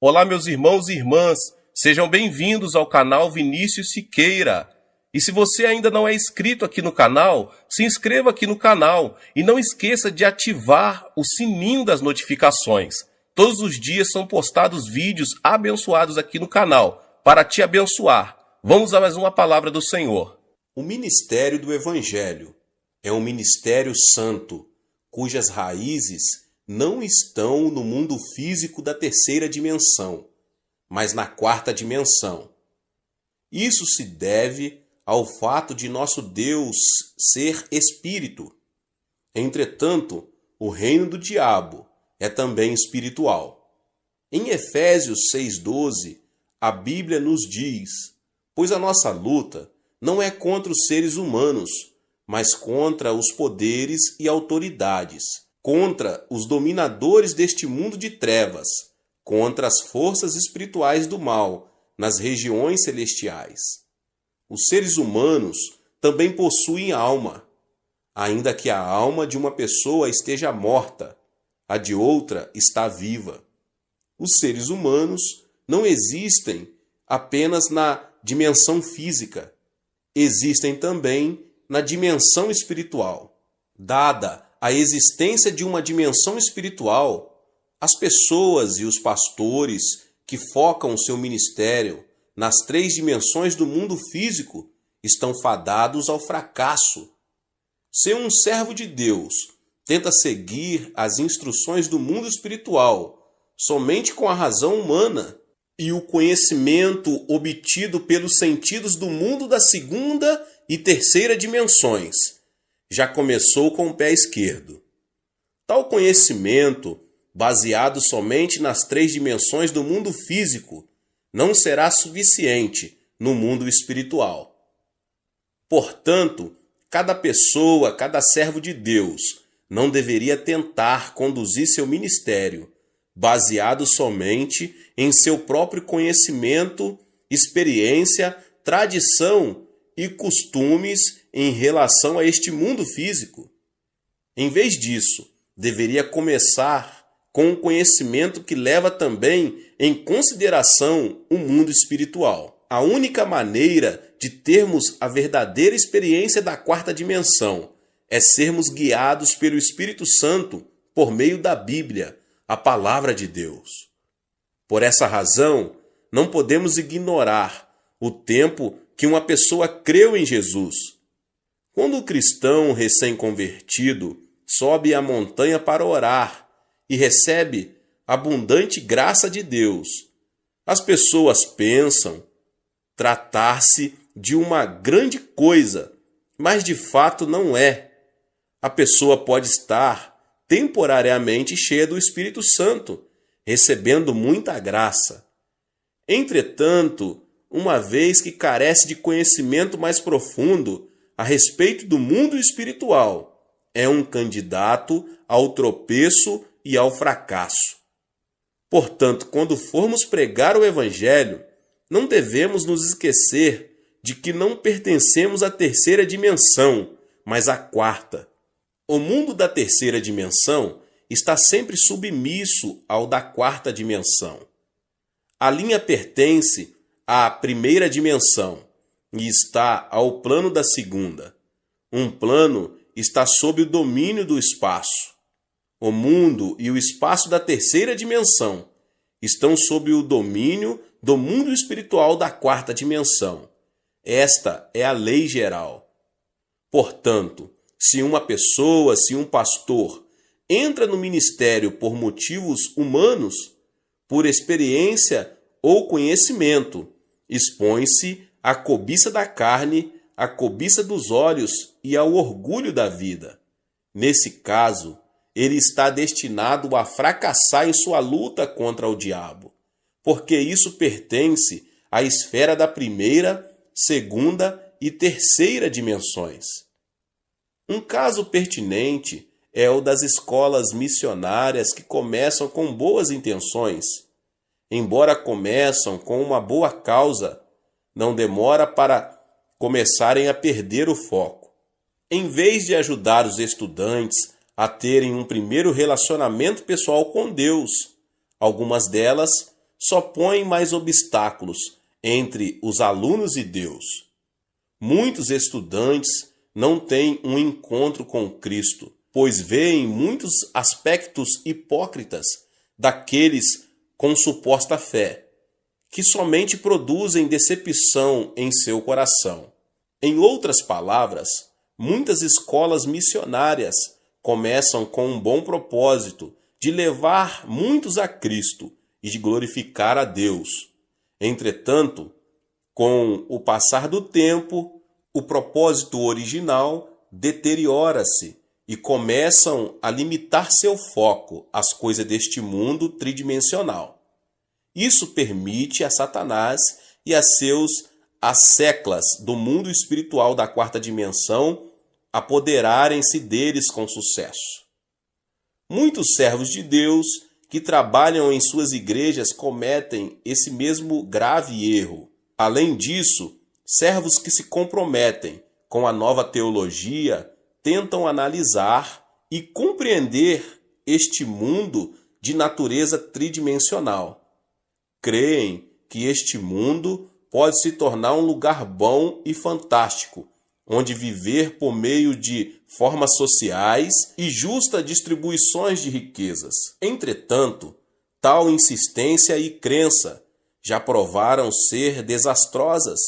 Olá, meus irmãos e irmãs, sejam bem-vindos ao canal Vinícius Siqueira. E se você ainda não é inscrito aqui no canal, se inscreva aqui no canal e não esqueça de ativar o sininho das notificações. Todos os dias são postados vídeos abençoados aqui no canal para te abençoar. Vamos a mais uma palavra do Senhor. O ministério do Evangelho é um ministério santo, cujas raízes não estão no mundo físico da terceira dimensão, mas na quarta dimensão. Isso se deve ao fato de nosso Deus ser espírito. Entretanto, o reino do diabo é também espiritual. Em Efésios 6,12, a Bíblia nos diz: pois a nossa luta não é contra os seres humanos, mas contra os poderes e autoridades, contra os dominadores deste mundo de trevas, contra as forças espirituais do mal nas regiões celestiais. Os seres humanos também possuem alma, ainda que a alma de uma pessoa esteja morta, a de outra está viva. Os seres humanos não existem apenas na dimensão física, existem também na dimensão espiritual. Dada a existência de uma dimensão espiritual, as pessoas e os pastores que focam seu ministério nas três dimensões do mundo físico estão fadados ao fracasso. Se um servo de Deus tenta seguir as instruções do mundo espiritual somente com a razão humana e o conhecimento obtido pelos sentidos do mundo da segunda e terceira dimensões, já começou com o pé esquerdo. Tal conhecimento, baseado somente nas três dimensões do mundo físico, não será suficiente no mundo espiritual. Portanto, cada pessoa, cada servo de Deus, não deveria tentar conduzir seu ministério baseado somente em seu próprio conhecimento, experiência, tradição e costumes em relação a este mundo físico. Em vez disso, deveria começar com um conhecimento que leva também em consideração o mundo espiritual. A única maneira de termos a verdadeira experiência da quarta dimensão é sermos guiados pelo Espírito Santo por meio da Bíblia, a palavra de Deus. Por essa razão, não podemos ignorar o tempo que uma pessoa creu em Jesus. Quando o cristão recém-convertido sobe a montanha para orar e recebe abundante graça de Deus, as pessoas pensam tratar-se de uma grande coisa, mas de fato não é. A pessoa pode estar temporariamente cheia do Espírito Santo, recebendo muita graça. Entretanto, uma vez que carece de conhecimento mais profundo a respeito do mundo espiritual, é um candidato ao tropeço e ao fracasso. Portanto, quando formos pregar o Evangelho, não devemos nos esquecer de que não pertencemos à terceira dimensão, mas à quarta. O mundo da terceira dimensão está sempre submisso ao da quarta dimensão. A linha pertence à primeira dimensão e está ao plano da segunda. Um plano está sob o domínio do espaço. O mundo e o espaço da terceira dimensão estão sob o domínio do mundo espiritual da quarta dimensão. Esta é a lei geral. Portanto, se uma pessoa, se um pastor, entra no ministério por motivos humanos, por experiência ou conhecimento, expõe-se à cobiça da carne, à cobiça dos olhos e ao orgulho da vida. Nesse caso, ele está destinado a fracassar em sua luta contra o diabo, porque isso pertence à esfera da primeira, segunda e terceira dimensões. Um caso pertinente é o das escolas missionárias que começam com boas intenções. Embora começam com uma boa causa, não demora para começarem a perder o foco. Em vez de ajudar os estudantes a terem um primeiro relacionamento pessoal com Deus, algumas delas só põe mais obstáculos entre os alunos e Deus. Muitos estudantes não têm um encontro com Cristo, pois veem muitos aspectos hipócritas daqueles com suposta fé, que somente produzem decepção em seu coração. Em outras palavras, muitas escolas missionárias começam com um bom propósito de levar muitos a Cristo e de glorificar a Deus. Entretanto, com o passar do tempo, o propósito original deteriora-se e começam a limitar seu foco às coisas deste mundo tridimensional. Isso permite a Satanás e a seus asseclas do mundo espiritual da quarta dimensão apoderarem-se deles com sucesso. Muitos servos de Deus que trabalham em suas igrejas cometem esse mesmo grave erro. Além disso, servos que se comprometem com a nova teologia tentam analisar e compreender este mundo de natureza tridimensional. Creem que este mundo pode se tornar um lugar bom e fantástico, onde viver por meio de formas sociais e justa distribuições de riquezas. Entretanto, tal insistência e crença já provaram ser desastrosas,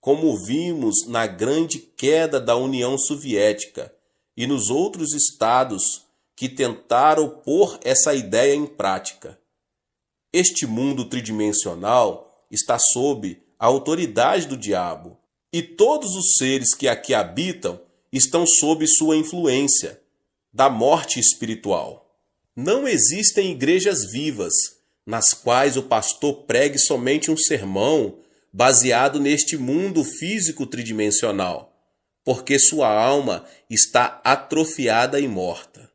como vimos na grande queda da União Soviética e nos outros estados que tentaram pôr essa ideia em prática. Este mundo tridimensional está sob a autoridade do diabo, e todos os seres que aqui habitam estão sob sua influência, da morte espiritual. Não existem igrejas vivas, nas quais o pastor pregue somente um sermão baseado neste mundo físico tridimensional, porque sua alma está atrofiada e morta.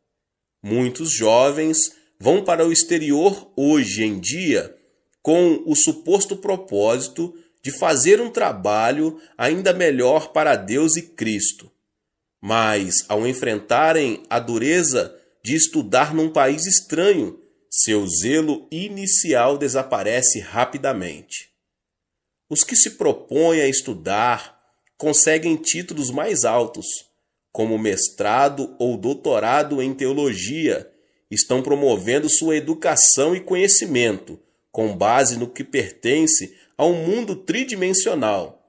Muitos jovens vão para o exterior hoje em dia com o suposto propósito de fazer um trabalho ainda melhor para Deus e Cristo. Mas, ao enfrentarem a dureza de estudar num país estranho, seu zelo inicial desaparece rapidamente. Os que se propõem a estudar conseguem títulos mais altos, como mestrado ou doutorado em teologia, estão promovendo sua educação e conhecimento com base no que pertence a um mundo tridimensional,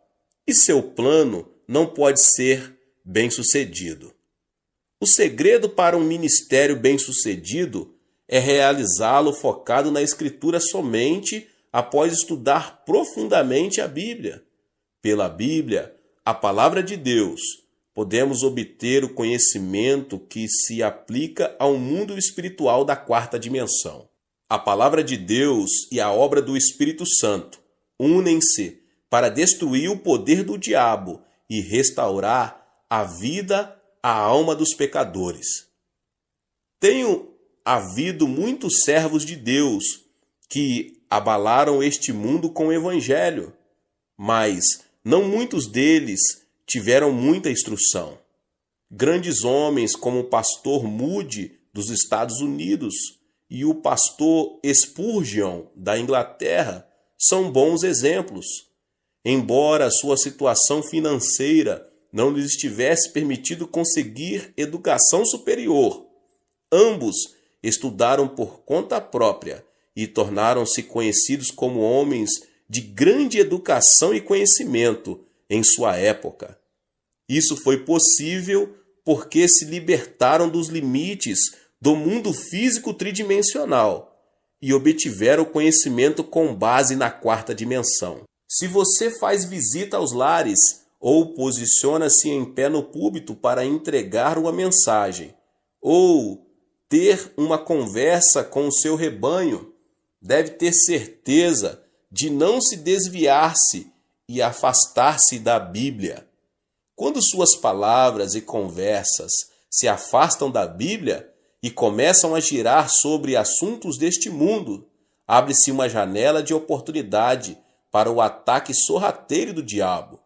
e seu plano não pode ser bem-sucedido. O segredo para um ministério bem-sucedido é realizá-lo focado na Escritura somente após estudar profundamente a Bíblia. Pela Bíblia, a palavra de Deus, podemos obter o conhecimento que se aplica ao mundo espiritual da quarta dimensão. A palavra de Deus e a obra do Espírito Santo unem-se para destruir o poder do diabo e restaurar a vida à alma dos pecadores. Tenho havido muitos servos de Deus que abalaram este mundo com o Evangelho, mas não muitos deles tiveram muita instrução. Grandes homens como o pastor Moody dos Estados Unidos e o pastor Spurgeon da Inglaterra são bons exemplos. Embora sua situação financeira não lhes tivesse permitido conseguir educação superior, ambos estudaram por conta própria e tornaram-se conhecidos como homens de grande educação e conhecimento em sua época. Isso foi possível porque se libertaram dos limites do mundo físico tridimensional e obtiveram o conhecimento com base na quarta dimensão. Se você faz visita aos lares ou posiciona-se em pé no púlpito para entregar uma mensagem, ou ter uma conversa com o seu rebanho, deve ter certeza de não se desviar-se e afastar-se da Bíblia. Quando suas palavras e conversas se afastam da Bíblia e começam a girar sobre assuntos deste mundo, abre-se uma janela de oportunidade para o ataque sorrateiro do diabo.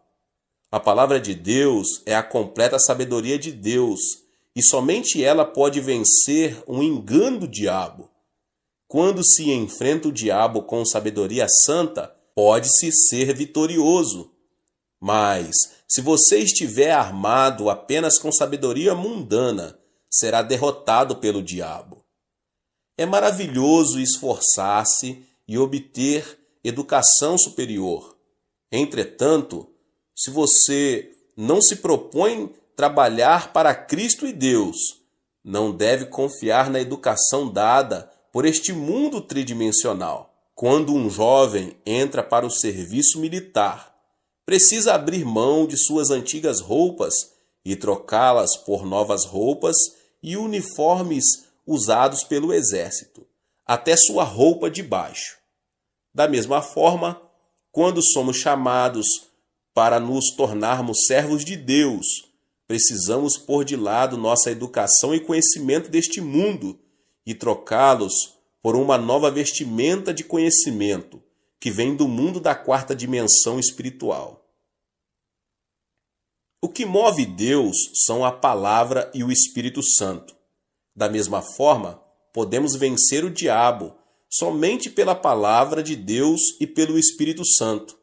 A palavra de Deus é a completa sabedoria de Deus, e somente ela pode vencer o engano do diabo. quando se enfrenta o diabo com sabedoria santa, pode-se ser vitorioso. Mas, se você estiver armado apenas com sabedoria mundana, será derrotado pelo diabo. É maravilhoso esforçar-se e obter educação superior. Entretanto, se você não se propõe trabalhar para Cristo e Deus, não deve confiar na educação dada por este mundo tridimensional. Quando um jovem entra para o serviço militar, precisa abrir mão de suas antigas roupas e trocá-las por novas roupas e uniformes usados pelo exército, até sua roupa de baixo. Da mesma forma, quando somos chamados para nos tornarmos servos de Deus, precisamos pôr de lado nossa educação e conhecimento deste mundo e trocá-los por uma nova vestimenta de conhecimento que vem do mundo da quarta dimensão espiritual. O que move Deus são a Palavra e o Espírito Santo. Da mesma forma, podemos vencer o diabo somente pela Palavra de Deus e pelo Espírito Santo.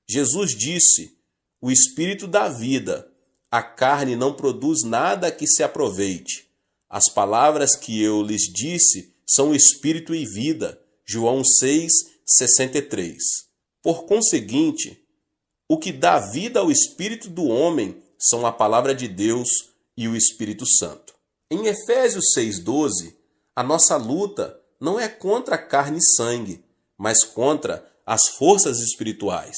Jesus disse: "O Espírito dá vida, a carne não produz nada que se aproveite. As palavras que eu lhes disse são Espírito e vida." João 6:63. Por conseguinte, o que dá vida ao espírito do homem são a Palavra de Deus e o Espírito Santo. Em Efésios 6:12, a nossa luta não é contra carne e sangue, mas contra as forças espirituais.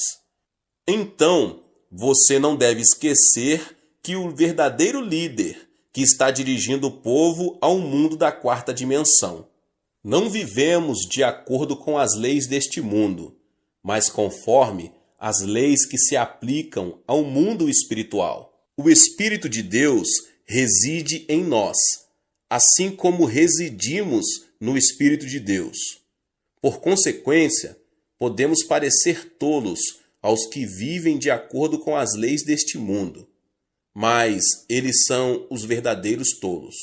Então, você não deve esquecer que o verdadeiro líder que está dirigindo o povo ao mundo da quarta dimensão. Não vivemos de acordo com as leis deste mundo, mas conforme as leis que se aplicam ao mundo espiritual. O Espírito de Deus reside em nós, assim como residimos no Espírito de Deus. Por consequência, podemos parecer tolos aos que vivem de acordo com as leis deste mundo, mas eles são os verdadeiros tolos.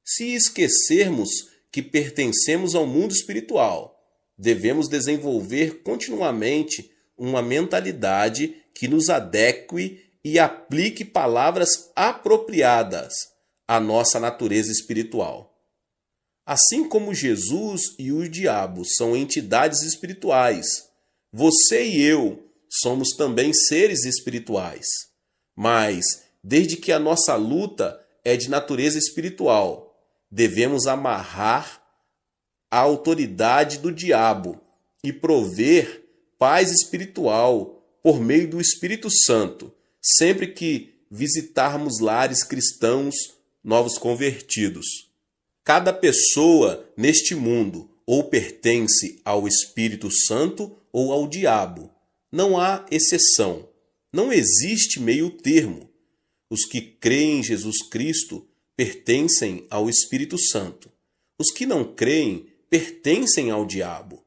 Se esquecermos que pertencemos ao mundo espiritual, devemos desenvolver continuamente uma mentalidade que nos adeque e aplique palavras apropriadas à nossa natureza espiritual. Assim como Jesus e o diabo são entidades espirituais, você e eu somos também seres espirituais. Mas, desde que a nossa luta é de natureza espiritual, devemos amarrar a autoridade do diabo e prover paz espiritual por meio do Espírito Santo, sempre que visitarmos lares cristãos novos convertidos. Cada pessoa neste mundo ou pertence ao Espírito Santo ou ao diabo. Não há exceção. Não existe meio termo. Os que creem em Jesus Cristo pertencem ao Espírito Santo. Os que não creem pertencem ao diabo.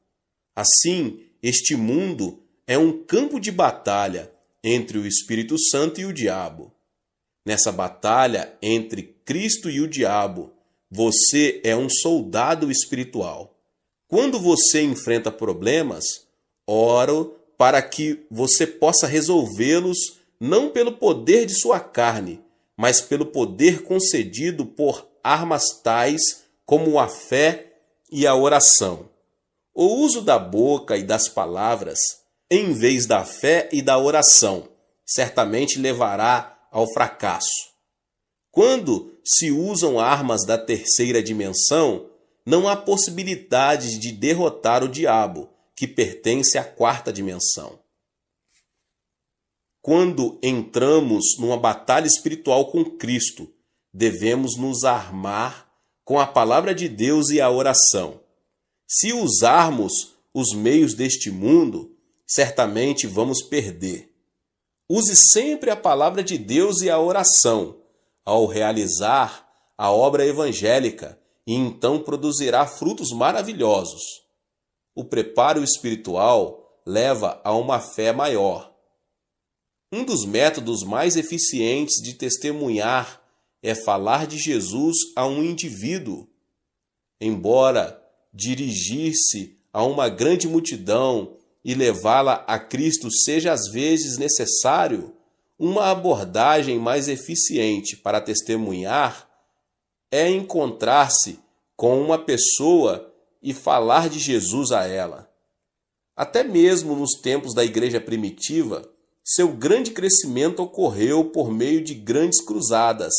Assim, este mundo é um campo de batalha entre o Espírito Santo e o diabo. Nessa batalha entre Cristo e o diabo, você é um soldado espiritual. Quando você enfrenta problemas, oro para que você possa resolvê-los não pelo poder de sua carne, mas pelo poder concedido por armas tais como a fé e a oração. O uso da boca e das palavras, em vez da fé e da oração, certamente levará ao fracasso. Quando se usam armas da terceira dimensão, não há possibilidade de derrotar o diabo, que pertence à quarta dimensão. Quando entramos numa batalha espiritual com Cristo, devemos nos armar com a palavra de Deus e a oração. Se usarmos os meios deste mundo, certamente vamos perder. Use sempre a palavra de Deus e a oração ao realizar a obra evangélica e então produzirá frutos maravilhosos. O preparo espiritual leva a uma fé maior. Um dos métodos mais eficientes de testemunhar é falar de Jesus a um indivíduo. Embora dirigir-se a uma grande multidão e levá-la a Cristo seja às vezes necessário, uma abordagem mais eficiente para testemunhar é encontrar-se com uma pessoa e falar de Jesus a ela. Até mesmo nos tempos da igreja primitiva, seu grande crescimento ocorreu por meio de grandes cruzadas,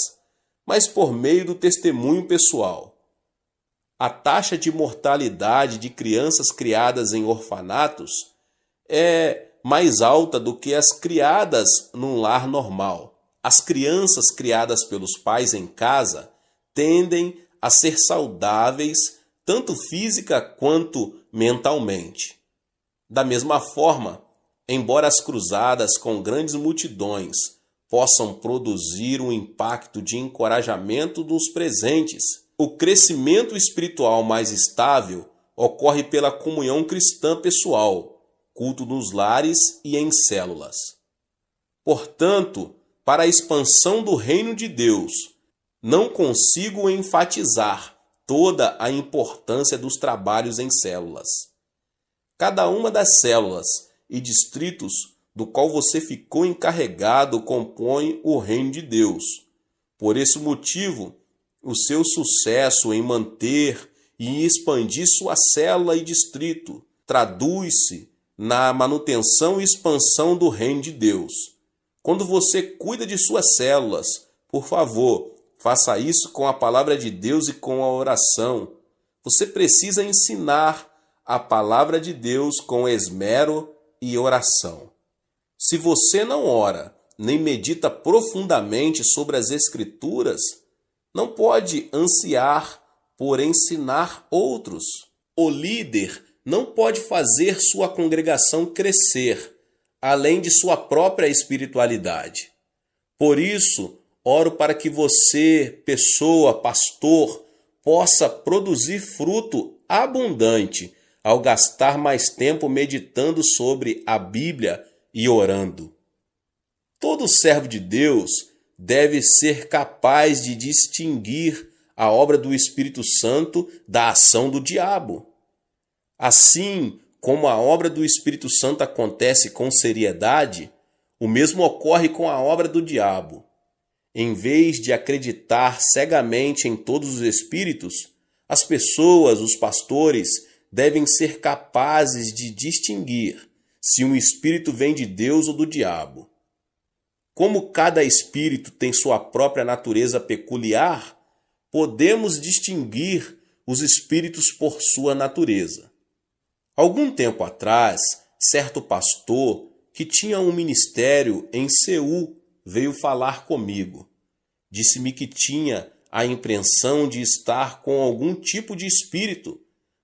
mas por meio do testemunho pessoal. A taxa de mortalidade de crianças criadas em orfanatos é mais alta do que as criadas num lar normal. As crianças criadas pelos pais em casa tendem a ser saudáveis, tanto física quanto mentalmente. Da mesma forma, embora as cruzadas com grandes multidões possam produzir um impacto de encorajamento dos presentes, o crescimento espiritual mais estável ocorre pela comunhão cristã pessoal, culto nos lares e em células. Portanto, para a expansão do reino de Deus, não consigo enfatizar toda a importância dos trabalhos em células. Cada uma das células e distritos do qual você ficou encarregado compõe o reino de Deus. Por esse motivo, o seu sucesso em manter e expandir sua célula e distrito traduz-se na manutenção e expansão do reino de Deus. Quando você cuida de suas células, por favor, faça isso com a palavra de Deus e com a oração. Você precisa ensinar a palavra de Deus com esmero e oração. Se você não ora, nem medita profundamente sobre as Escrituras, não pode ansiar por ensinar outros. O líder não pode fazer sua congregação crescer, além de sua própria espiritualidade. Por isso, oro para que você, pessoa, pastor, possa produzir fruto abundante ao gastar mais tempo meditando sobre a Bíblia e orando. Todo servo de Deus deve ser capaz de distinguir a obra do Espírito Santo da ação do diabo. Assim como a obra do Espírito Santo acontece com seriedade, o mesmo ocorre com a obra do diabo. Em vez de acreditar cegamente em todos os espíritos, as pessoas, os pastores, devem ser capazes de distinguir se um espírito vem de Deus ou do diabo. Como cada espírito tem sua própria natureza peculiar, podemos distinguir os espíritos por sua natureza. Algum tempo atrás, certo pastor que tinha um ministério em Seul veio falar comigo. Disse-me que tinha a impressão de estar com algum tipo de espírito,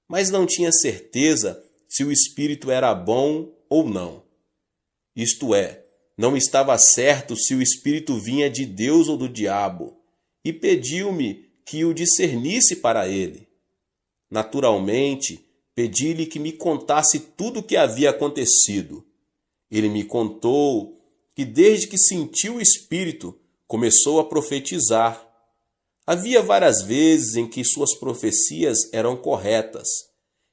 mas não tinha certeza se o espírito era bom ou não. Isto é, não estava certo se o espírito vinha de Deus ou do diabo, e pediu-me que o discernisse para ele. Naturalmente, pedi-lhe que me contasse tudo o que havia acontecido. Ele me contou que desde que sentiu o espírito, começou a profetizar. Havia várias vezes em que suas profecias eram corretas,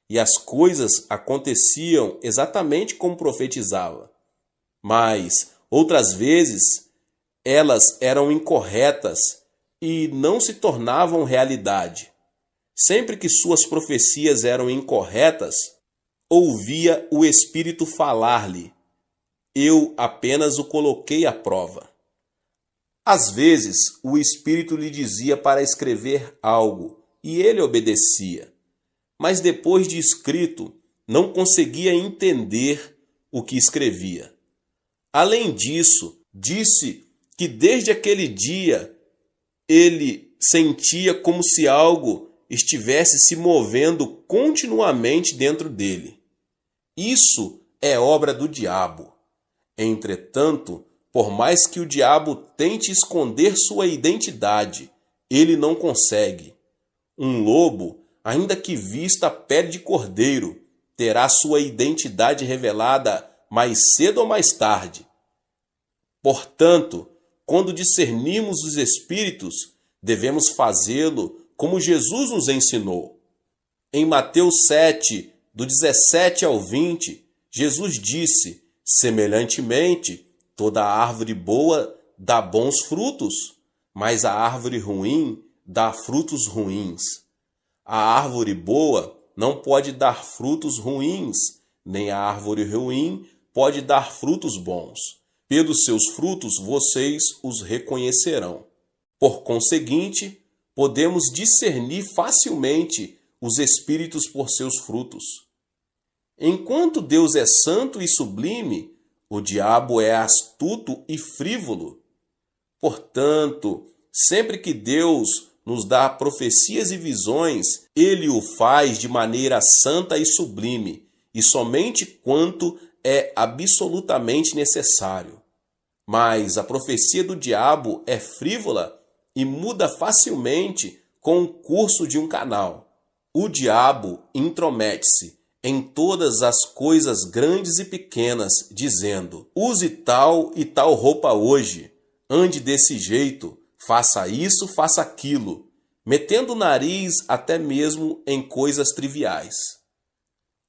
e as coisas aconteciam exatamente como profetizava. Mas, outras vezes, elas eram incorretas e não se tornavam realidade. Sempre que suas profecias eram incorretas, ouvia o Espírito falar-lhe. Eu apenas o coloquei à prova. Às vezes, o Espírito lhe dizia para escrever algo, e ele obedecia. Mas depois de escrito, não conseguia entender o que escrevia. Além disso, disse que desde aquele dia ele sentia como se algo estivesse se movendo continuamente dentro dele. Isso é obra do diabo. Entretanto, por mais que o diabo tente esconder sua identidade, ele não consegue. Um lobo, ainda que vista a pele de cordeiro, terá sua identidade revelada mais cedo ou mais tarde. Portanto, quando discernimos os espíritos, devemos fazê-lo como Jesus nos ensinou. Em Mateus 7, do 17 ao 20, Jesus disse: semelhantemente, toda árvore boa dá bons frutos, mas a árvore ruim dá frutos ruins. A árvore boa não pode dar frutos ruins, nem a árvore ruim pode dar frutos bons. Pelos seus frutos vocês os reconhecerão. Por conseguinte, podemos discernir facilmente os espíritos por seus frutos. Enquanto Deus é santo e sublime, o diabo é astuto e frívolo. Portanto, sempre que Deus nos dá profecias e visões, Ele o faz de maneira santa e sublime, e somente quanto é absolutamente necessário. Mas a profecia do diabo é frívola e muda facilmente com o curso de um canal. O diabo intromete-se em todas as coisas grandes e pequenas, dizendo: use tal e tal roupa hoje, ande desse jeito, faça isso, faça aquilo, metendo o nariz até mesmo em coisas triviais.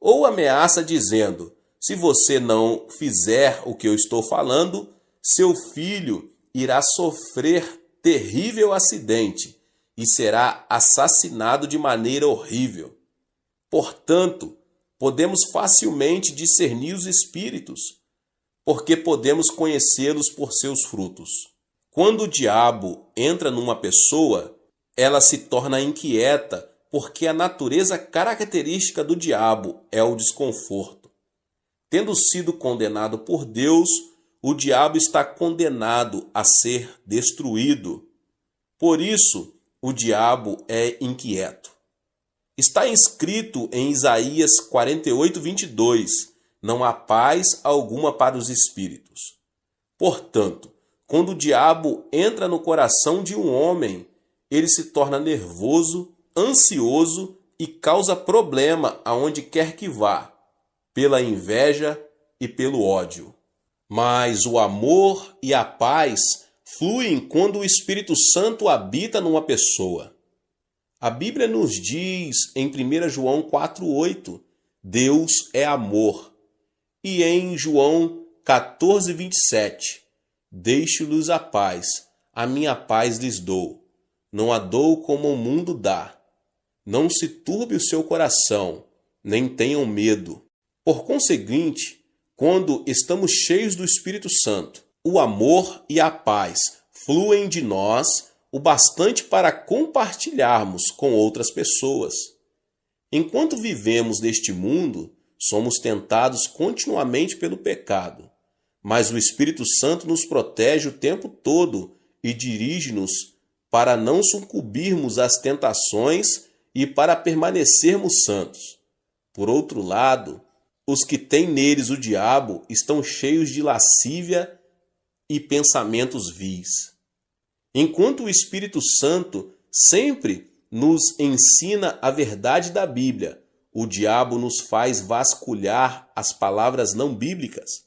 Ou ameaça dizendo: se você não fizer o que eu estou falando, seu filho irá sofrer terrível acidente e será assassinado de maneira horrível. Portanto, podemos facilmente discernir os espíritos, porque podemos conhecê-los por seus frutos. Quando o diabo entra numa pessoa, ela se torna inquieta, porque a natureza característica do diabo é o desconforto. Tendo sido condenado por Deus, o diabo está condenado a ser destruído. Por isso, o diabo é inquieto. Está escrito em Isaías 48, 22, não há paz alguma para os espíritos. Portanto, quando o diabo entra no coração de um homem, ele se torna nervoso, ansioso e causa problema aonde quer que vá, pela inveja e pelo ódio. Mas o amor e a paz fluem quando o Espírito Santo habita numa pessoa. A Bíblia nos diz em 1 João 4,8, Deus é amor. E em João 14, 27, deixo-lhes a paz, a minha paz lhes dou. Não a dou como o mundo dá. Não se turbe o seu coração, nem tenham medo. Por conseguinte, quando estamos cheios do Espírito Santo, o amor e a paz fluem de nós o bastante para compartilharmos com outras pessoas. Enquanto vivemos neste mundo, somos tentados continuamente pelo pecado, mas o Espírito Santo nos protege o tempo todo e dirige-nos para não sucumbirmos às tentações e para permanecermos santos. Por outro lado, os que têm neles o diabo estão cheios de lascívia e pensamentos vis. Enquanto o Espírito Santo sempre nos ensina a verdade da Bíblia, o diabo nos faz vasculhar as palavras não bíblicas.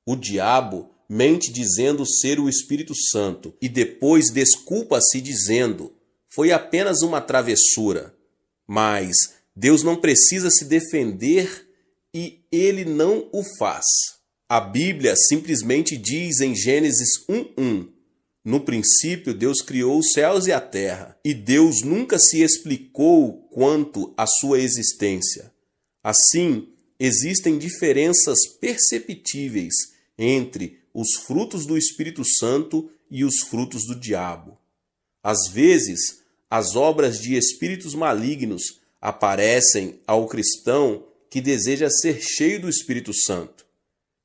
O diabo mente dizendo ser o Espírito Santo e depois desculpa-se dizendo: foi apenas uma travessura. Mas Deus não precisa se defender e ele não o faz. A Bíblia simplesmente diz em Gênesis 1:1: no princípio Deus criou os céus e a terra, e Deus nunca se explicou quanto à sua existência. Assim, existem diferenças perceptíveis entre os frutos do Espírito Santo e os frutos do diabo. Às vezes, as obras de espíritos malignos aparecem ao cristão que deseja ser cheio do Espírito Santo.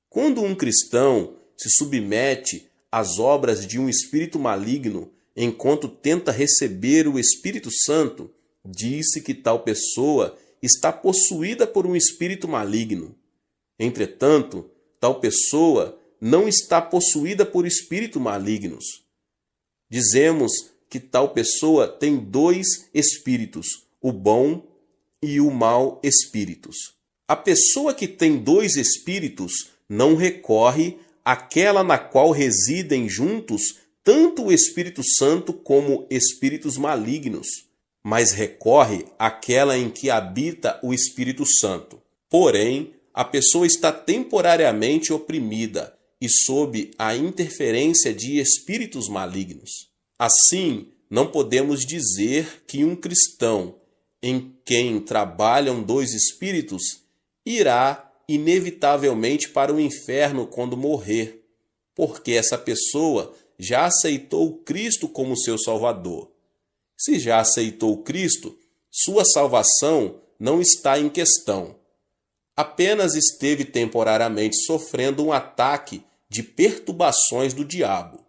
Quando um cristão se submete às obras de um espírito maligno enquanto tenta receber o Espírito Santo, diz-se que tal pessoa está possuída por um espírito maligno. Entretanto, tal pessoa não está possuída por espíritos malignos. Dizemos que tal pessoa tem dois espíritos, o bom e o mau espíritos. A pessoa que tem dois espíritos não recorre àquela na qual residem juntos tanto o Espírito Santo como espíritos malignos. mas recorre àquela em que habita o Espírito Santo. Porém, a pessoa está temporariamente oprimida e sob a interferência de espíritos malignos. Assim, não podemos dizer que um cristão em quem trabalham dois espíritos irá inevitavelmente para o inferno quando morrer, porque essa pessoa já aceitou Cristo como seu Salvador. Se já aceitou Cristo, sua salvação não está em questão. Apenas esteve temporariamente sofrendo um ataque de perturbações do diabo.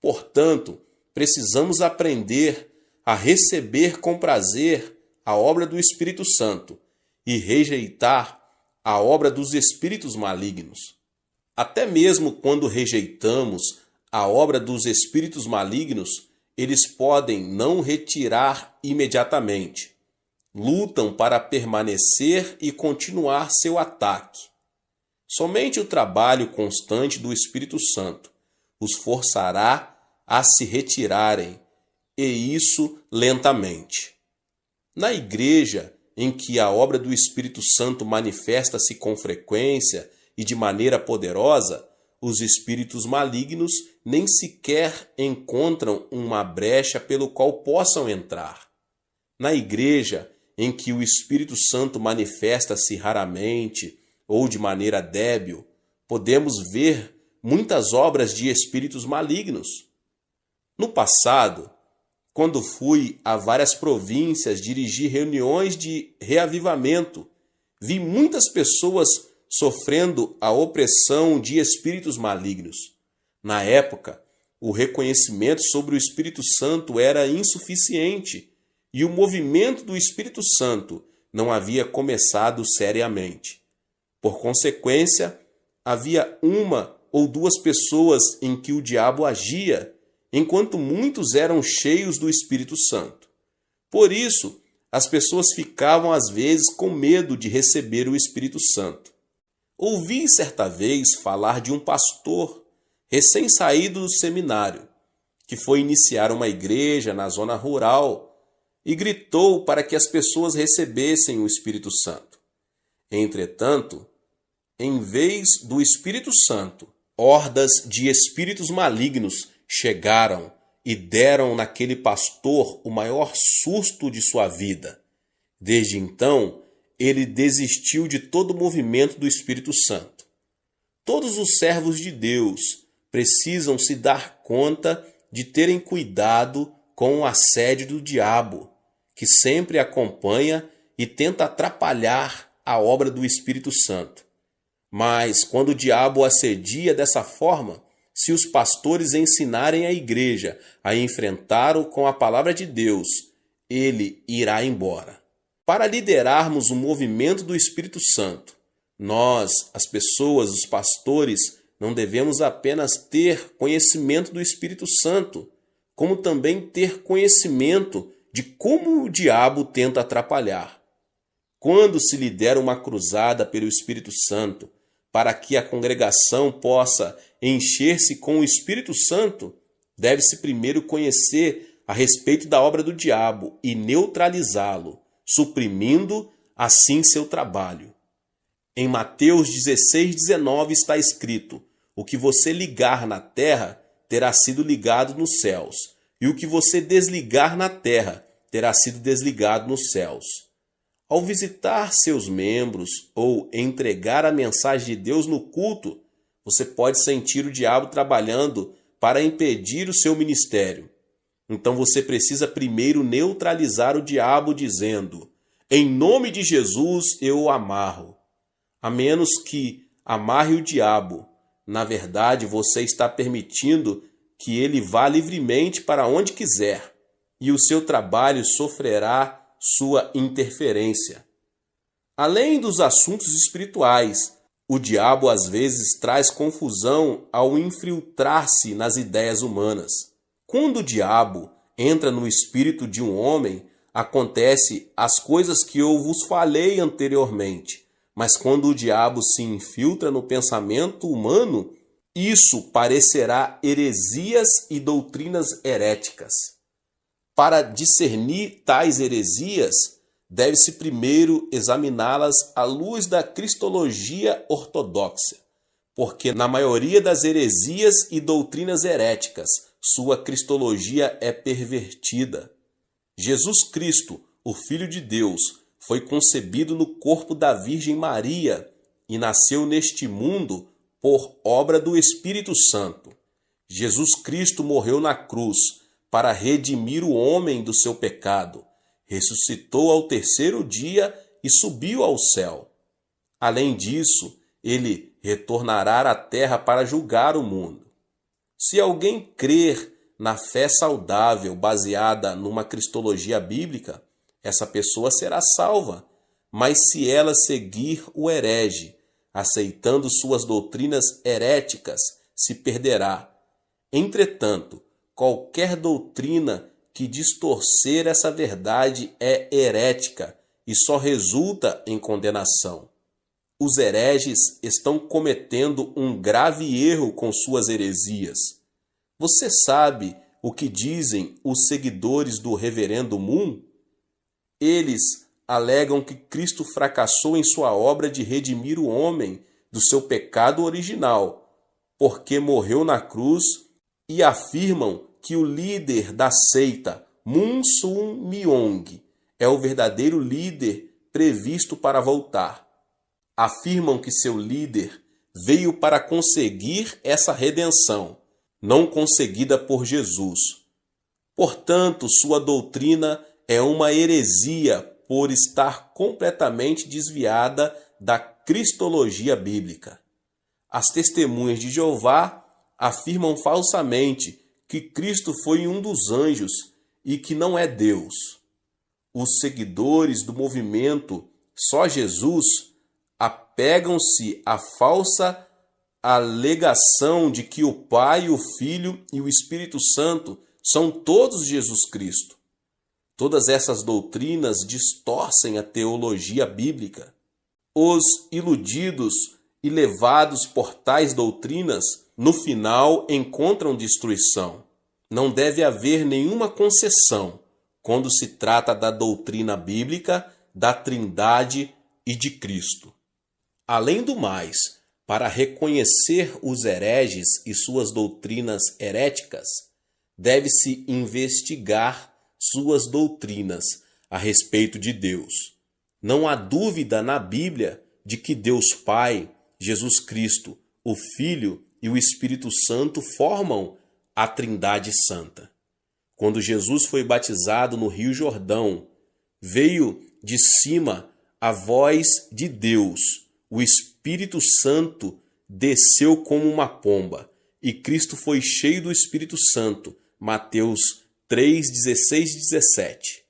Portanto, precisamos aprender a receber com prazer a obra do Espírito Santo e rejeitar a obra dos espíritos malignos. Até mesmo quando rejeitamos a obra dos espíritos malignos, eles podem não retirar imediatamente. Lutam para permanecer e continuar seu ataque. Somente o trabalho constante do Espírito Santo os forçará a se retirarem, e isso lentamente. Na igreja em que a obra do Espírito Santo manifesta-se com frequência e de maneira poderosa, os espíritos malignos nem sequer encontram uma brecha pelo qual possam entrar. Na igreja em que o Espírito Santo manifesta-se raramente ou de maneira débil, podemos ver muitas obras de espíritos malignos. No passado, quando fui a várias províncias dirigir reuniões de reavivamento, vi muitas pessoas sofrendo a opressão de espíritos malignos. Na época, o reconhecimento sobre o Espírito Santo era insuficiente e o movimento do Espírito Santo não havia começado seriamente. Por consequência, havia uma ou duas pessoas em que o diabo agia, enquanto muitos eram cheios do Espírito Santo. Por isso, as pessoas ficavam às vezes com medo de receber o Espírito Santo. Ouvi certa vez falar de um pastor recém-saído do seminário, que foi iniciar uma igreja na zona rural e gritou para que as pessoas recebessem o Espírito Santo. Entretanto, em vez do Espírito Santo, hordas de espíritos malignos chegaram e deram naquele pastor o maior susto de sua vida. Desde então, ele desistiu de todo o movimento do Espírito Santo. Todos os servos de Deus precisam se dar conta de terem cuidado com o assédio do diabo, que sempre acompanha e tenta atrapalhar a obra do Espírito Santo. Mas quando o diabo assedia dessa forma, se os pastores ensinarem a igreja a enfrentá-lo com a palavra de Deus, ele irá embora. Para liderarmos o movimento do Espírito Santo, nós, as pessoas, os pastores, não devemos apenas ter conhecimento do Espírito Santo, como também ter conhecimento de como o diabo tenta atrapalhar. Quando se lidera uma cruzada pelo Espírito Santo, para que a congregação possa encher-se com o Espírito Santo, deve-se primeiro conhecer a respeito da obra do diabo e neutralizá-lo, suprimindo assim seu trabalho. Em Mateus 16:19 está escrito: o que você ligar na terra terá sido ligado nos céus, e o que você desligar na terra terá sido desligado nos céus. Ao visitar seus membros ou entregar a mensagem de Deus no culto, você pode sentir o diabo trabalhando para impedir o seu ministério. Então você precisa primeiro neutralizar o diabo dizendo: em nome de Jesus eu o amarro. A menos que amarre o diabo, na verdade você está permitindo que ele vá livremente para onde quiser, e o seu trabalho sofrerá sua interferência. Além dos assuntos espirituais, o diabo às vezes traz confusão ao infiltrar-se nas ideias humanas. Quando o diabo entra no espírito de um homem, acontece as coisas que eu vos falei anteriormente. Mas quando o diabo se infiltra no pensamento humano, isso parecerá heresias e doutrinas heréticas. para discernir tais heresias, deve-se primeiro examiná-las à luz da cristologia ortodoxa, porque na maioria das heresias e doutrinas heréticas, sua cristologia é pervertida. Jesus Cristo, o Filho de Deus, foi concebido no corpo da Virgem Maria e nasceu neste mundo por obra do Espírito Santo. Jesus Cristo morreu na cruz para redimir o homem do seu pecado, ressuscitou ao terceiro dia e subiu ao céu. Além disso, ele retornará à terra para julgar o mundo. Se alguém crer na fé saudável baseada numa cristologia bíblica, essa pessoa será salva, mas se ela seguir o herege, aceitando suas doutrinas heréticas, se perderá. Entretanto, qualquer doutrina que distorcer essa verdade é herética e só resulta em condenação. Os hereges estão cometendo um grave erro com suas heresias. Você sabe o que dizem os seguidores do Reverendo Moon? Eles alegam que Cristo fracassou em sua obra de redimir o homem do seu pecado original, porque morreu na cruz, e afirmam que o líder da seita, Moon Sun Myung, é o verdadeiro líder previsto para voltar. Afirmam que seu líder veio para conseguir essa redenção, não conseguida por Jesus. Portanto, sua doutrina é uma heresia por estar completamente desviada da cristologia bíblica. As testemunhas de Jeová afirmam falsamente que Cristo foi um dos anjos e que não é Deus. Os seguidores do movimento Só Jesus apegam-se à falsa alegação de que o Pai, o Filho e o Espírito Santo são todos Jesus Cristo. Todas essas doutrinas distorcem a teologia bíblica. Os iludidos e levados por tais doutrinas, no final encontram destruição. Não deve haver nenhuma concessão quando se trata da doutrina bíblica, da Trindade e de Cristo. Além do mais, para reconhecer os hereges e suas doutrinas heréticas, deve-se investigar suas doutrinas a respeito de Deus. Não há dúvida na Bíblia de que Deus Pai, Jesus Cristo, o Filho e o Espírito Santo formam a Trindade Santa. Quando Jesus foi batizado no Rio Jordão, veio de cima a voz de Deus. O Espírito Santo desceu como uma pomba e Cristo foi cheio do Espírito Santo. Mateus 3, 16 e 17.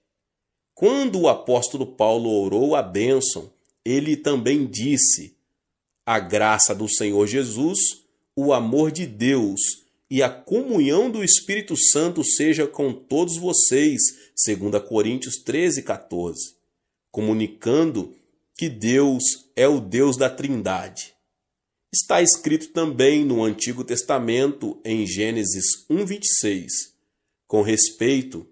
Quando o apóstolo Paulo orou a bênção, ele também disse: a graça do Senhor Jesus, o amor de Deus e a comunhão do Espírito Santo seja com todos vocês, 2 Coríntios 13, 14, comunicando que Deus é o Deus da Trindade. Está escrito também no Antigo Testamento, em Gênesis 1, 26, com respeito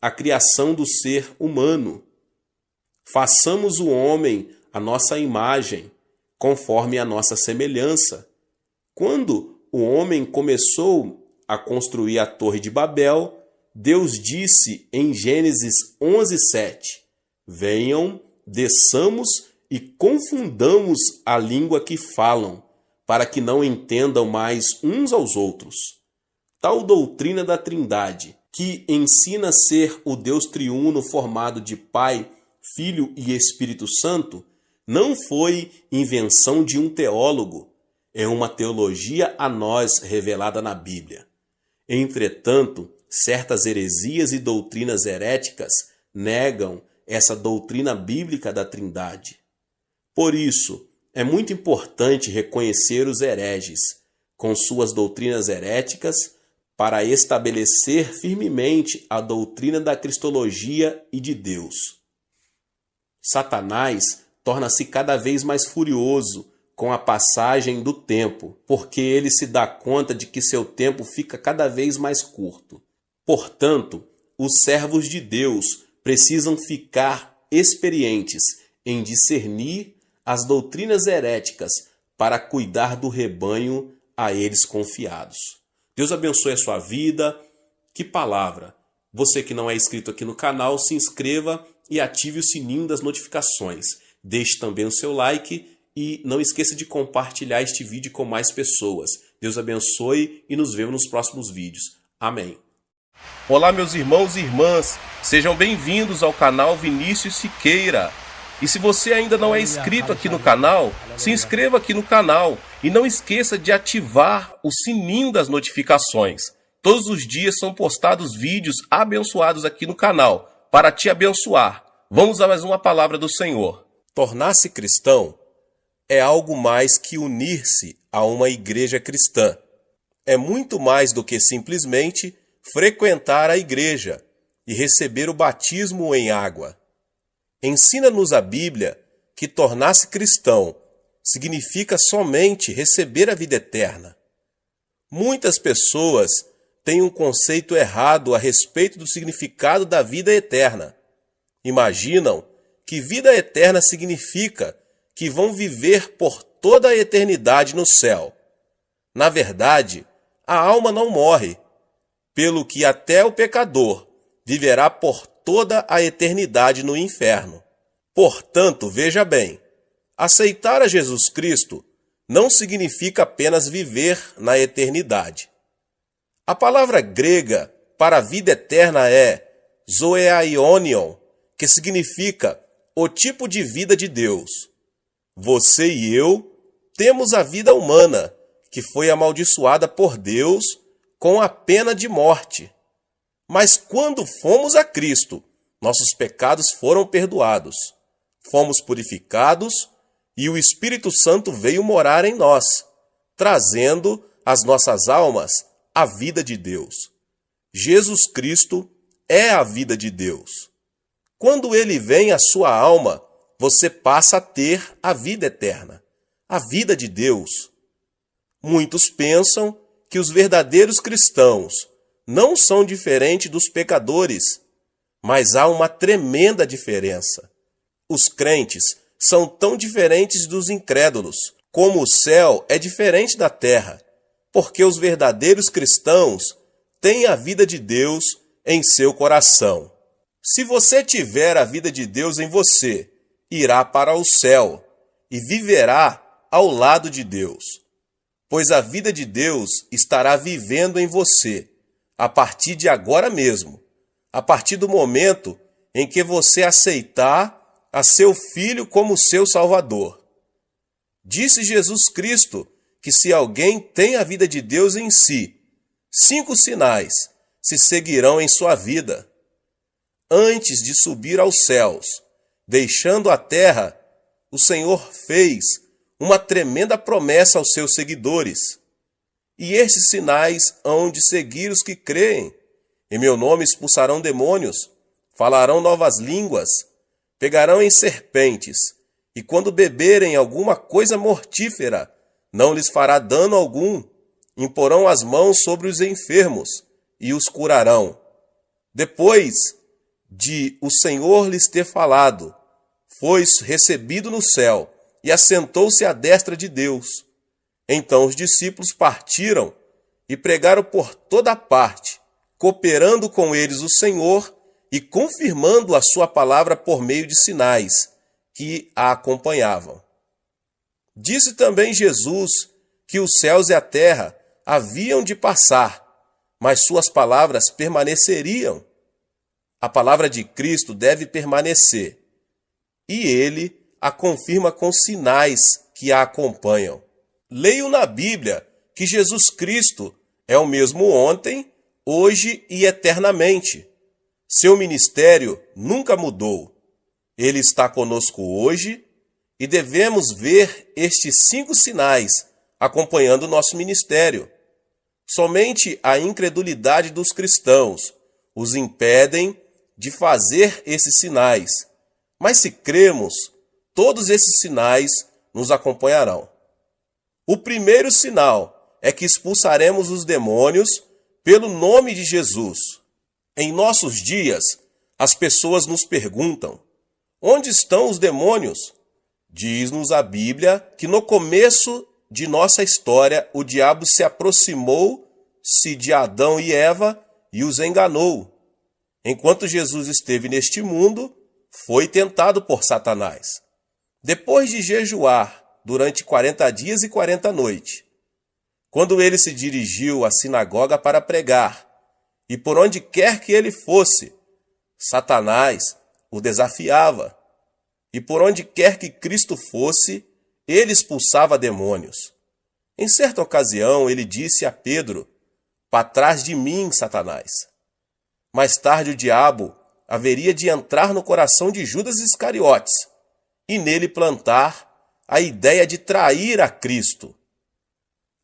à criação do ser humano. Façamos o homem à nossa imagem, conforme a nossa semelhança. Quando o homem começou a construir a Torre de Babel, Deus disse em Gênesis 11, 7, venham, desçamos e confundamos a língua que falam, para que não entendam mais uns aos outros. Tal doutrina da Trindade, que ensina ser o Deus triuno formado de Pai, Filho e Espírito Santo, não foi invenção de um teólogo, é uma teologia a nós revelada na Bíblia. Entretanto, certas heresias e doutrinas heréticas negam essa doutrina bíblica da Trindade. Por isso, é muito importante reconhecer os hereges, com suas doutrinas heréticas, para estabelecer firmemente a doutrina da cristologia e de Deus. Satanás torna-se cada vez mais furioso com a passagem do tempo, porque ele se dá conta de que seu tempo fica cada vez mais curto. Portanto, Os servos de Deus precisam ficar experientes em discernir as doutrinas heréticas para cuidar do rebanho a eles confiados. Deus abençoe a sua vida. Que palavra! Você que não é inscrito aqui no canal, se inscreva e ative o sininho das notificações. Deixe também o seu like e não esqueça de compartilhar este vídeo com mais pessoas. Deus abençoe e nos vemos nos próximos vídeos. Amém. Olá, meus irmãos e irmãs, sejam bem-vindos ao canal Vinícius Siqueira. E se você ainda não é inscrito aqui no canal, se inscreva aqui no canal e não esqueça de ativar o sininho das notificações. Todos os dias são postados vídeos abençoados aqui no canal para te abençoar. Vamos a mais uma palavra do Senhor. Tornar-se cristão é algo mais que unir-se a uma igreja cristã. É muito mais do que simplesmente frequentar a igreja e receber o batismo em água. Ensina-nos a Bíblia que tornar-se cristão significa somente receber a vida eterna. Muitas pessoas têm um conceito errado a respeito do significado da vida eterna. Imaginam que vida eterna significa que vão viver por toda a eternidade no céu. Na verdade, a alma não morre, pelo que até o pecador viverá por toda a eternidade no inferno. Portanto, veja bem, aceitar a Jesus Cristo não significa apenas viver na eternidade. A palavra grega para a vida eterna é zoeaionion, que significa o tipo de vida de Deus. Você e eu temos a vida humana, que foi amaldiçoada por Deus com a pena de morte. Mas quando fomos a Cristo, nossos pecados foram perdoados, fomos purificados e o Espírito Santo veio morar em nós, trazendo às nossas almas a vida de Deus. Jesus Cristo é a vida de Deus. Quando ele vem à sua alma, você passa a ter a vida eterna, a vida de Deus. Muitos pensam que os verdadeiros cristãos não são diferentes dos pecadores, mas há uma tremenda diferença. Os crentes são tão diferentes dos incrédulos, como o céu é diferente da terra, porque os verdadeiros cristãos têm a vida de Deus em seu coração. Se você tiver a vida de Deus em você, irá para o céu e viverá ao lado de Deus, pois a vida de Deus estará vivendo em você a partir de agora mesmo, a partir do momento em que você aceitar a seu Filho como seu Salvador. Disse Jesus Cristo que se alguém tem a vida de Deus em si, 5 sinais se seguirão em sua vida. Antes de subir aos céus, deixando a terra, o Senhor fez uma tremenda promessa aos seus seguidores. E esses sinais hão de seguir os que creem. Em meu nome expulsarão demônios, falarão novas línguas, pegarão em serpentes, e quando beberem alguma coisa mortífera, não lhes fará dano algum. Imporão as mãos sobre os enfermos e os curarão. Depois de o Senhor lhes ter falado, foi recebido no céu e assentou-se à destra de Deus. Então os discípulos partiram e pregaram por toda parte, cooperando com eles o Senhor e confirmando a sua palavra por meio de sinais que a acompanhavam. Disse também Jesus que os céus e a terra haviam de passar, mas suas palavras permaneceriam. A palavra de Cristo deve permanecer, e ele a confirma com sinais que a acompanham. Leio na Bíblia que Jesus Cristo é o mesmo ontem, hoje e eternamente. Seu ministério nunca mudou. Ele está conosco hoje e devemos ver estes 5 sinais acompanhando o nosso ministério. Somente a incredulidade dos cristãos os impedem de fazer esses sinais. Mas se cremos, todos esses sinais nos acompanharão. O primeiro sinal é que expulsaremos os demônios pelo nome de Jesus. Em nossos dias, as pessoas nos perguntam: onde estão os demônios? Diz-nos a Bíblia que no começo de nossa história o diabo se aproximou-se de Adão e Eva e os enganou. Enquanto Jesus esteve neste mundo, foi tentado por Satanás. Depois de jejuar durante 40 dias e 40 noites, quando ele se dirigiu à sinagoga para pregar, e por onde quer que ele fosse, Satanás o desafiava. E por onde quer que Cristo fosse, ele expulsava demônios. Em certa ocasião, ele disse a Pedro: "Para trás de mim, Satanás." Mais tarde, o diabo haveria de entrar no coração de Judas Iscariotes e nele plantar a ideia de trair a Cristo.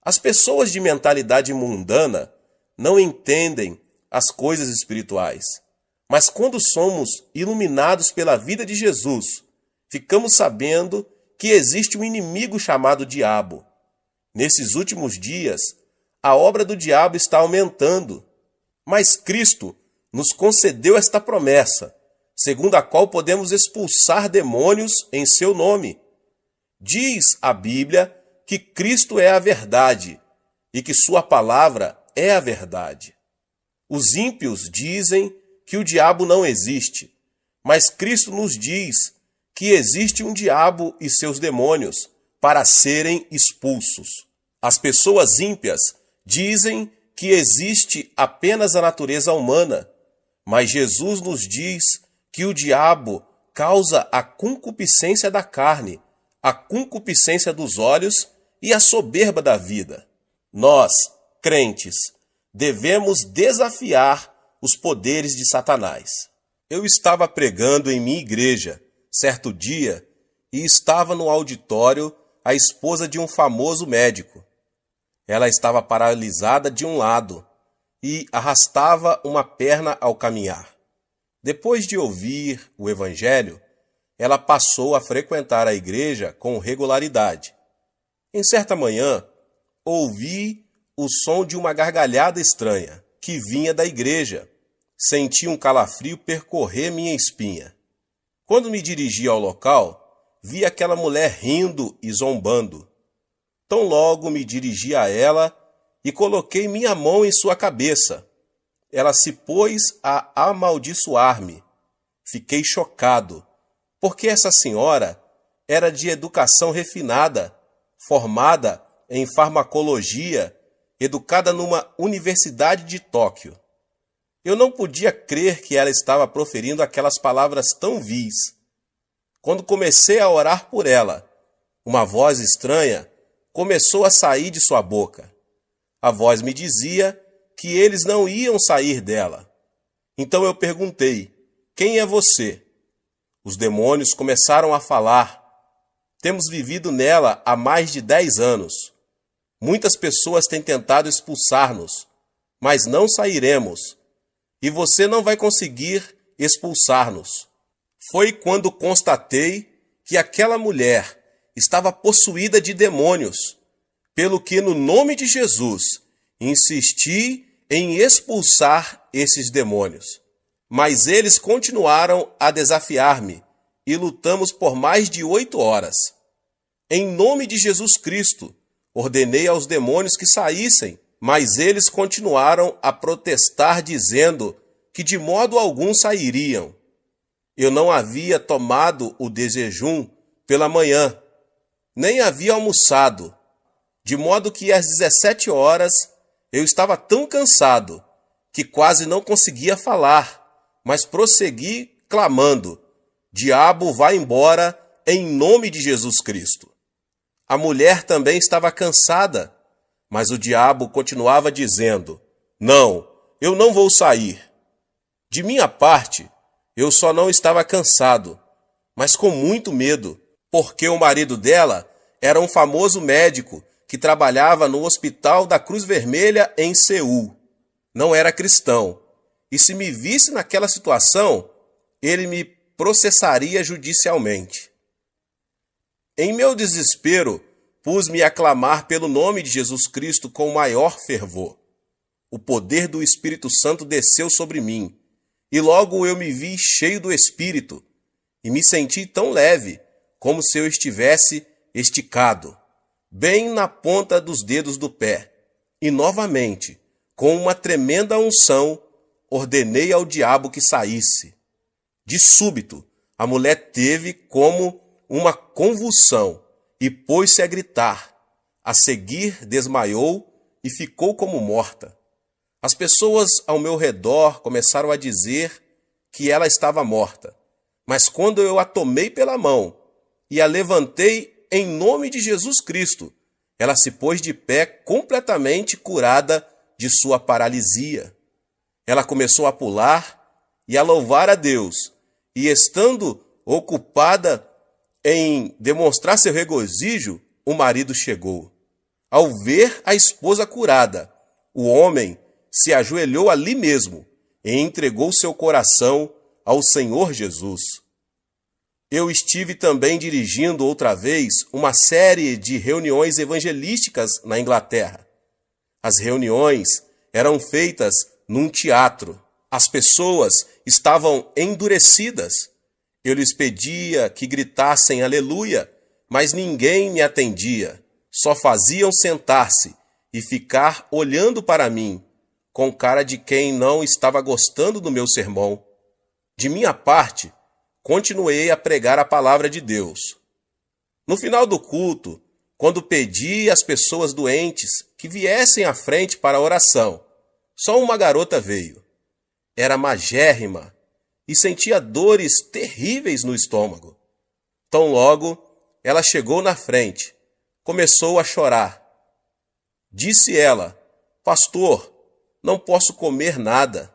As pessoas de mentalidade mundana não entendem as coisas espirituais, mas quando somos iluminados pela vida de Jesus, ficamos sabendo que existe um inimigo chamado diabo. Nesses últimos dias, a obra do diabo está aumentando, mas Cristo nos concedeu esta promessa, segundo a qual podemos expulsar demônios em seu nome. Diz a Bíblia que Cristo é a verdade e que sua palavra é a verdade. Os ímpios dizem que o diabo não existe, mas Cristo nos diz que existe um diabo e seus demônios para serem expulsos. As pessoas ímpias dizem que existe apenas a natureza humana, mas Jesus nos diz que o diabo causa a concupiscência da carne, a concupiscência dos olhos e a soberba da vida. Nós, crentes, devemos desafiar os poderes de Satanás. Eu estava pregando em minha igreja certo dia e estava no auditório a esposa de um famoso médico. Ela estava paralisada de um lado e arrastava uma perna ao caminhar. Depois de ouvir o evangelho, ela passou a frequentar a igreja com regularidade. Em certa manhã, ouvi o som de uma gargalhada estranha que vinha da igreja. Senti um calafrio percorrer minha espinha. Quando me dirigi ao local, vi aquela mulher rindo e zombando. Tão logo me dirigi a ela e coloquei minha mão em sua cabeça. Ela se pôs a amaldiçoar-me. Fiquei chocado, porque essa senhora era de educação refinada, formada em farmacologia, educada numa universidade de Tóquio. Eu não podia crer que ela estava proferindo aquelas palavras tão vis. Quando comecei a orar por ela, uma voz estranha começou a sair de sua boca. A voz me dizia que eles não iam sair dela. Então eu perguntei: "Quem é você?" Os demônios começaram a falar: "Temos vivido nela há mais de 10 anos. Muitas pessoas têm tentado expulsar-nos, mas não sairemos. E você não vai conseguir expulsar-nos." Foi quando constatei que aquela mulher estava possuída de demônios, pelo que, no nome de Jesus, insisti em expulsar esses demônios. Mas eles continuaram a desafiar-me e lutamos por mais de 8 horas. Em nome de Jesus Cristo, ordenei aos demônios que saíssem, mas eles continuaram a protestar, dizendo que de modo algum sairiam. Eu não havia tomado o desjejum pela manhã, nem havia almoçado, de modo que às 17 horas eu estava tão cansado que quase não conseguia falar, mas prossegui clamando: "Diabo, vá embora em nome de Jesus Cristo." A mulher também estava cansada, mas o diabo continuava dizendo: "Não, eu não vou sair." De minha parte, eu só não estava cansado, mas com muito medo, porque o marido dela era um famoso médico que trabalhava no Hospital da Cruz Vermelha em Seul. Não era cristão, e se me visse naquela situação, ele me processaria judicialmente. Em meu desespero, pus-me a clamar pelo nome de Jesus Cristo com maior fervor. O poder do Espírito Santo desceu sobre mim, e logo eu me vi cheio do Espírito, e me senti tão leve, como se eu estivesse esticado, bem na ponta dos dedos do pé. E novamente, com uma tremenda unção, ordenei ao diabo que saísse. De súbito, a mulher teve como uma convulsão e pôs-se a gritar. A seguir, desmaiou e ficou como morta. As pessoas ao meu redor começaram a dizer que ela estava morta. Mas quando eu a tomei pela mão e a levantei em nome de Jesus Cristo, ela se pôs de pé completamente curada de sua paralisia. Ela começou a pular e a louvar a Deus, e estando ocupada em demonstrar seu regozijo, o marido chegou. Ao ver a esposa curada, o homem se ajoelhou ali mesmo e entregou seu coração ao Senhor Jesus. Eu estive também dirigindo outra vez uma série de reuniões evangelísticas na Inglaterra. As reuniões eram feitas num teatro. As pessoas estavam endurecidas. Eu lhes pedia que gritassem aleluia, mas ninguém me atendia. Só faziam sentar-se e ficar olhando para mim, com cara de quem não estava gostando do meu sermão. De minha parte, continuei a pregar a palavra de Deus. No final do culto, quando pedi às pessoas doentes que viessem à frente para a oração, só uma garota veio. Era magérrima e sentia dores terríveis no estômago. Tão logo, ela chegou na frente, começou a chorar. Disse ela: "Pastor, não posso comer nada.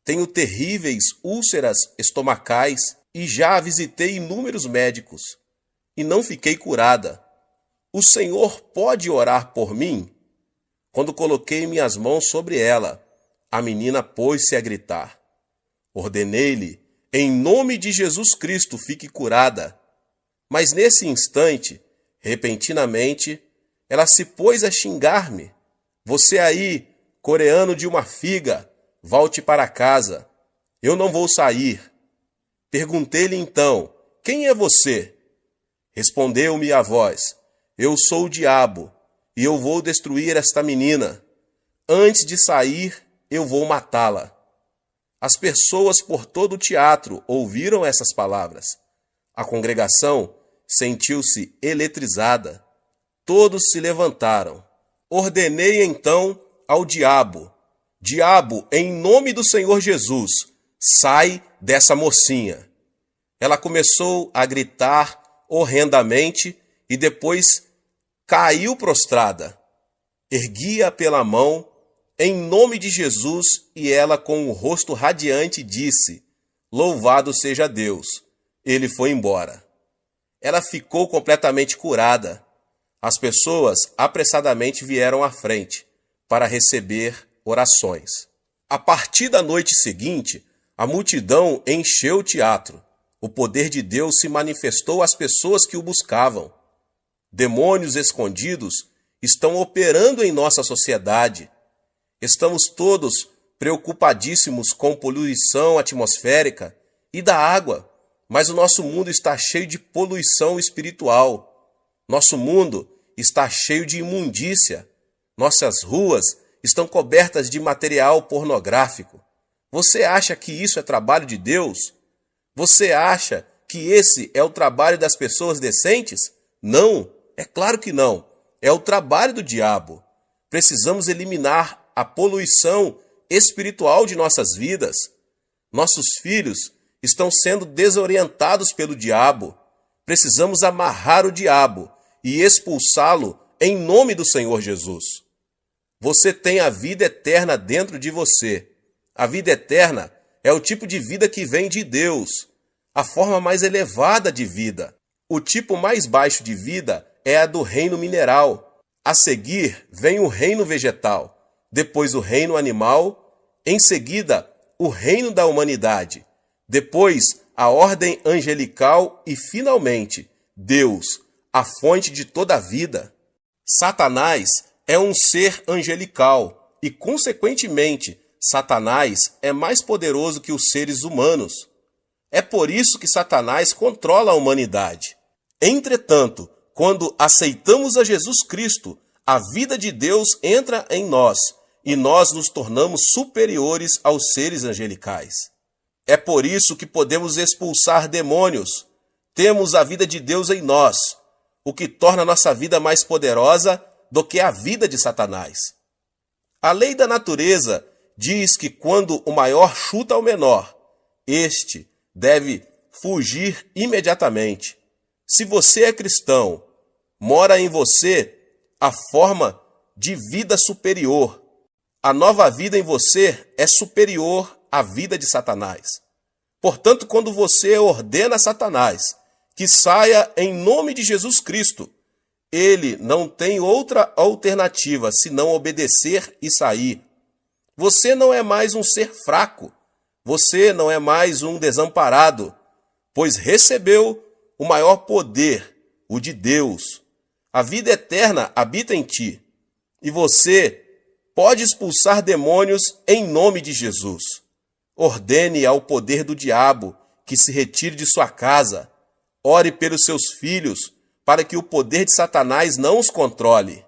Tenho terríveis úlceras estomacais e já visitei inúmeros médicos e não fiquei curada. O Senhor pode orar por mim?" Quando coloquei minhas mãos sobre ela, a menina pôs-se a gritar. Ordenei-lhe: "Em nome de Jesus Cristo, fique curada." Mas nesse instante, repentinamente, ela se pôs a xingar-me. "Você aí, coreano de uma figa, volte para casa. Eu não vou sair." Perguntei-lhe então: "Quem é você?" Respondeu-me a voz: "Eu sou o diabo, e eu vou destruir esta menina. Antes de sair, eu vou matá-la." As pessoas por todo o teatro ouviram essas palavras. A congregação sentiu-se eletrizada. Todos se levantaram. Ordenei então ao diabo: "Diabo, em nome do Senhor Jesus, sai dessa mocinha." Ela começou a gritar horrendamente e depois caiu prostrada. Ergui-a pela mão, em nome de Jesus, e ela, com o rosto radiante, disse: "Louvado seja Deus." Ele foi embora. Ela ficou completamente curada. As pessoas apressadamente vieram à frente para receber orações. A partir da noite seguinte, a multidão encheu o teatro. O poder de Deus se manifestou às pessoas que o buscavam. Demônios escondidos estão operando em nossa sociedade. Estamos todos preocupadíssimos com poluição atmosférica e da água, mas o nosso mundo está cheio de poluição espiritual. Nosso mundo está cheio de imundícia. Nossas ruas estão cobertas de material pornográfico. Você acha que isso é trabalho de Deus? Você acha que esse é o trabalho das pessoas decentes? Não, é claro que não. É o trabalho do diabo. Precisamos eliminar a poluição espiritual de nossas vidas. Nossos filhos estão sendo desorientados pelo diabo. Precisamos amarrar o diabo e expulsá-lo em nome do Senhor Jesus. Você tem a vida eterna dentro de você. A vida eterna é o tipo de vida que vem de Deus, a forma mais elevada de vida. O tipo mais baixo de vida é a do reino mineral. A seguir vem o reino vegetal, depois o reino animal, em seguida o reino da humanidade, depois a ordem angelical e, finalmente, Deus, a fonte de toda a vida. Satanás é um ser angelical. e, consequentemente, Satanás é mais poderoso que os seres humanos. É por isso que Satanás controla a humanidade. Entretanto, quando aceitamos a Jesus Cristo, a vida de Deus entra em nós e nós nos tornamos superiores aos seres angelicais. É por isso que podemos expulsar demônios. Temos a vida de Deus em nós, o que torna nossa vida mais poderosa do que a vida de Satanás. A lei da natureza diz que quando o maior chuta o menor, este deve fugir imediatamente. Se você é cristão, mora em você a forma de vida superior. A nova vida em você é superior à vida de Satanás. Portanto, quando você ordena a Satanás que saia em nome de Jesus Cristo, ele não tem outra alternativa senão obedecer e sair. Você não é mais um ser fraco. Você não é mais um desamparado, pois recebeu o maior poder, o de Deus. A vida eterna habita em ti, e você pode expulsar demônios em nome de Jesus. Ordene ao poder do diabo que se retire de sua casa. Ore pelos seus filhos, para que o poder de Satanás não os controle.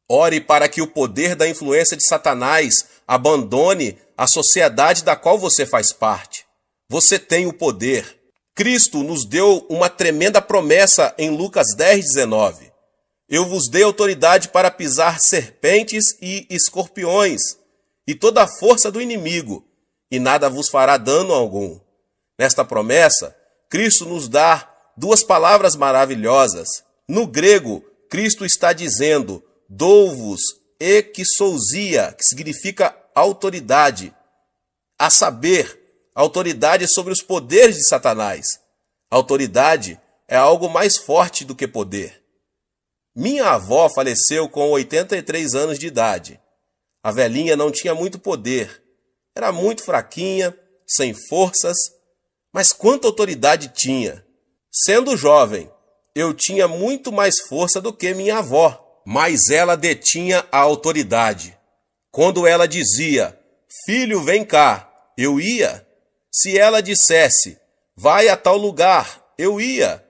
Ore para que o poder da influência de Satanás abandone a sociedade da qual você faz parte. Você tem o poder. Cristo nos deu uma tremenda promessa em Lucas 10:19. Eu vos dei autoridade para pisar serpentes e escorpiões, e toda a força do inimigo, e nada vos fará dano algum. Nesta promessa, Cristo nos dá duas palavras maravilhosas. No grego, Cristo está dizendo, dou-vos exousia, que significa autoridade. A saber, autoridade sobre os poderes de Satanás. Autoridade é algo mais forte do que poder. Minha avó faleceu com 83 anos de idade. A velhinha não tinha muito poder. Era muito fraquinha, sem forças, mas quanta autoridade tinha. Sendo jovem, eu tinha muito mais força do que minha avó, mas ela detinha a autoridade. Quando ela dizia, filho, vem cá, eu ia. Se ela dissesse, vai a tal lugar, eu ia.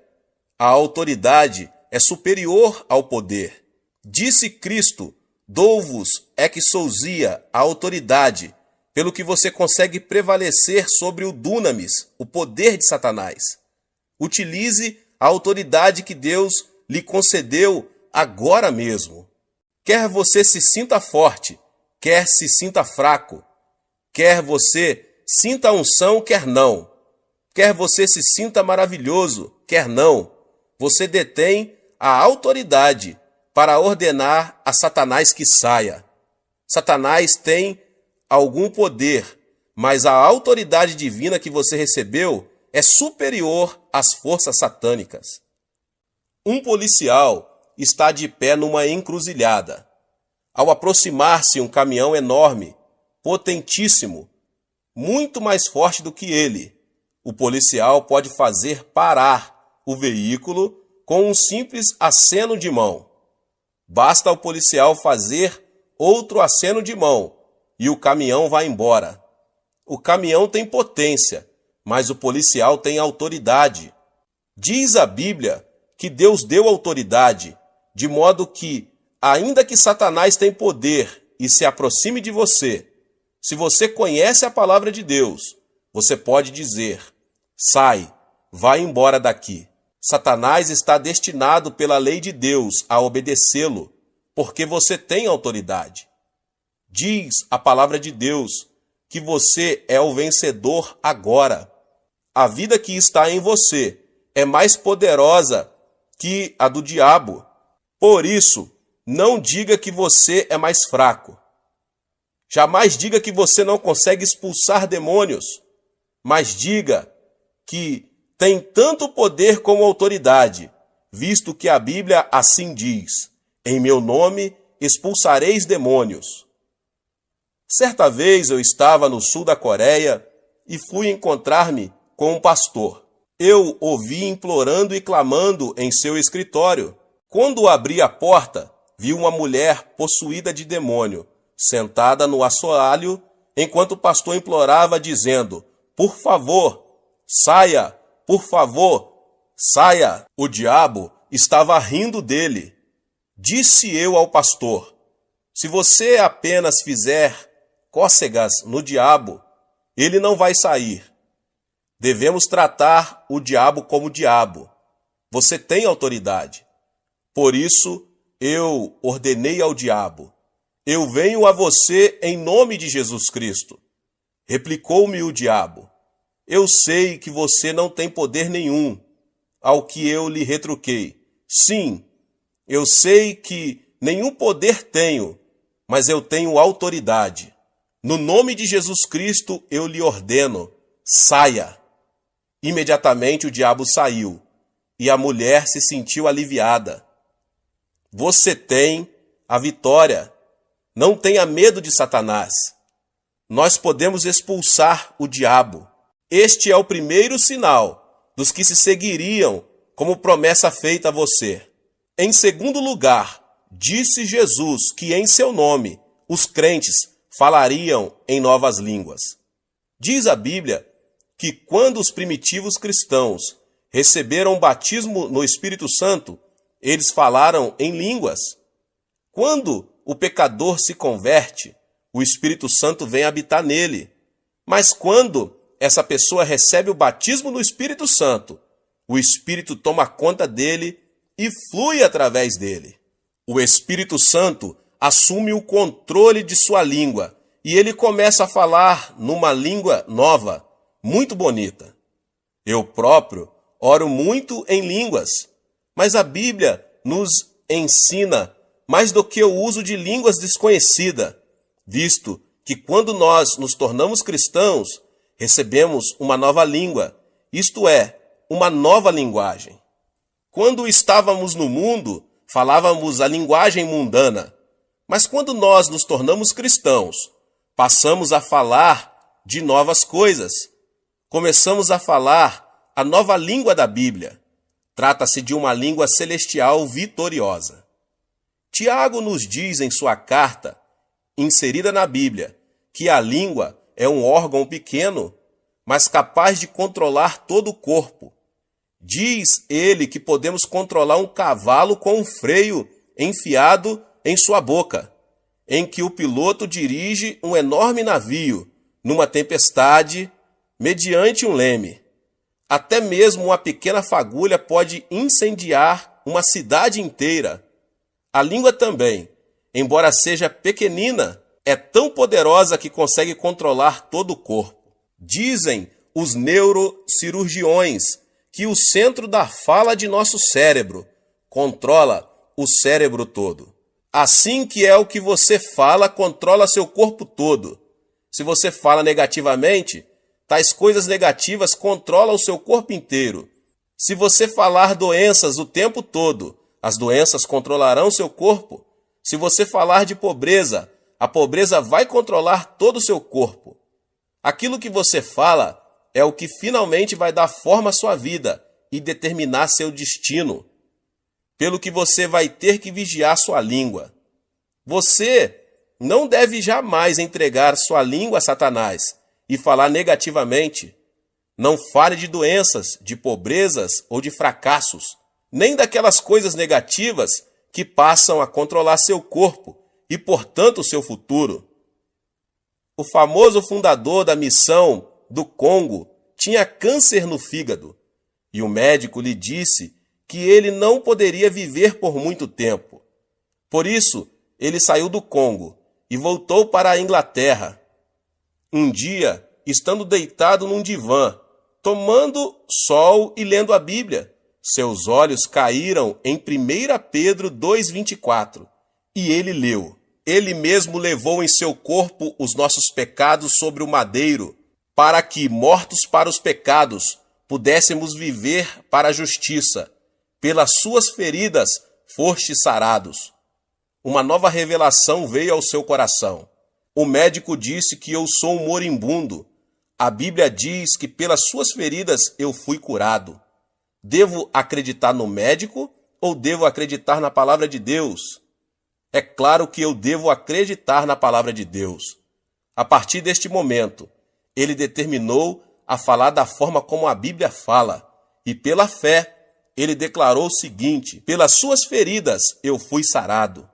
A autoridade é superior ao poder. Disse Cristo, dou-vos exousia, a autoridade, pelo que você consegue prevalecer sobre o dunamis, o poder de Satanás. Utilize a autoridade que Deus lhe concedeu agora mesmo. Quer você se sinta forte, quer se sinta fraco. Quer você sinta a unção, quer não. Quer você se sinta maravilhoso, quer não. Você detém a autoridade para ordenar a Satanás que saia. Satanás tem algum poder, mas a autoridade divina que você recebeu é superior às forças satânicas. Um policial está de pé numa encruzilhada. Ao aproximar-se um caminhão enorme, potentíssimo, muito mais forte do que ele, o policial pode fazer parar o veículo com um simples aceno de mão. Basta ao policial fazer outro aceno de mão e o caminhão vai embora. O caminhão tem potência, mas o policial tem autoridade. Diz a Bíblia que Deus deu autoridade, de modo que, ainda que Satanás tenha poder e se aproxime de você, se você conhece a palavra de Deus, você pode dizer, sai, vai embora daqui. Satanás está destinado pela lei de Deus a obedecê-lo, porque você tem autoridade. Diz a palavra de Deus que você é o vencedor agora. A vida que está em você é mais poderosa que a do diabo. Por isso, não diga que você é mais fraco. Jamais diga que você não consegue expulsar demônios, mas diga que tem tanto poder como autoridade, visto que a Bíblia assim diz, em meu nome expulsareis demônios. Certa vez eu estava no sul da Coreia e fui encontrar-me com um pastor. Eu o vi implorando e clamando em seu escritório. Quando abri a porta, vi uma mulher possuída de demônio, sentada no assoalho, enquanto o pastor implorava, dizendo: "Por favor, saia, por favor, saia." O diabo estava rindo dele. Disse eu ao pastor: "Se você apenas fizer cócegas no diabo, ele não vai sair. Devemos tratar o diabo como diabo. Você tem autoridade. Por isso, eu ordenei ao diabo: eu venho a você em nome de Jesus Cristo." Replicou-me o diabo: "Eu sei que você não tem poder nenhum." Ao que eu lhe retruquei: "Sim, eu sei que nenhum poder tenho, mas eu tenho autoridade. No nome de Jesus Cristo eu lhe ordeno: saia." Imediatamente o diabo saiu, e a mulher se sentiu aliviada. Você tem a vitória. Não tenha medo de Satanás. Nós podemos expulsar o diabo. Este é o primeiro sinal dos que se seguiriam como promessa feita a você. Em segundo lugar, disse Jesus que em seu nome os crentes falariam em novas línguas. Diz a Bíblia que quando os primitivos cristãos receberam o batismo no Espírito Santo, eles falaram em línguas. Quando o pecador se converte, o Espírito Santo vem habitar nele. Mas quando essa pessoa recebe o batismo no Espírito Santo, o Espírito toma conta dele e flui através dele. O Espírito Santo assume o controle de sua língua e ele começa a falar numa língua nova, muito bonita. Eu próprio oro muito em línguas, mas a Bíblia nos ensina mais do que o uso de línguas desconhecidas, visto que quando nós nos tornamos cristãos, recebemos uma nova língua, isto é, uma nova linguagem. Quando estávamos no mundo, falávamos a linguagem mundana, mas quando nós nos tornamos cristãos, passamos a falar de novas coisas. Começamos a falar a nova língua da Bíblia. Trata-se de uma língua celestial vitoriosa. Tiago nos diz em sua carta, inserida na Bíblia, que a língua é um órgão pequeno, mas capaz de controlar todo o corpo. Diz ele que podemos controlar um cavalo com um freio enfiado em sua boca, em que o piloto dirige um enorme navio numa tempestade mediante um leme. Até mesmo uma pequena fagulha pode incendiar uma cidade inteira. A língua também, embora seja pequenina, é tão poderosa que consegue controlar todo o corpo. Dizem os neurocirurgiões que o centro da fala de nosso cérebro controla o cérebro todo. Assim que é o que você fala controla seu corpo todo. Se você fala negativamente, tais coisas negativas controlam o seu corpo inteiro. Se você falar doenças o tempo todo, as doenças controlarão seu corpo. Se você falar de pobreza, a pobreza vai controlar todo o seu corpo. Aquilo que você fala é o que finalmente vai dar forma à sua vida e determinar seu destino. Pelo que você vai ter que vigiar sua língua. Você não deve jamais entregar sua língua a Satanás e falar negativamente. Não fale de doenças, de pobrezas ou de fracassos, nem daquelas coisas negativas que passam a controlar seu corpo e, portanto, seu futuro. O famoso fundador da missão do Congo tinha câncer no fígado e o médico lhe disse que ele não poderia viver por muito tempo. Por isso, ele saiu do Congo e voltou para a Inglaterra. Um dia, estando deitado num divã, tomando sol e lendo a Bíblia, seus olhos caíram em 1 Pedro 2,24, e ele leu: Ele mesmo levou em seu corpo os nossos pecados sobre o madeiro, para que, mortos para os pecados, pudéssemos viver para a justiça. Pelas suas feridas fostes sarados. Uma nova revelação veio ao seu coração. O médico disse que eu sou um moribundo. A Bíblia diz que pelas suas feridas eu fui curado. Devo acreditar no médico ou devo acreditar na palavra de Deus? É claro que eu devo acreditar na palavra de Deus. A partir deste momento, ele determinou a falar da forma como a Bíblia fala, e pela fé, ele declarou o seguinte: pelas suas feridas eu fui sarado.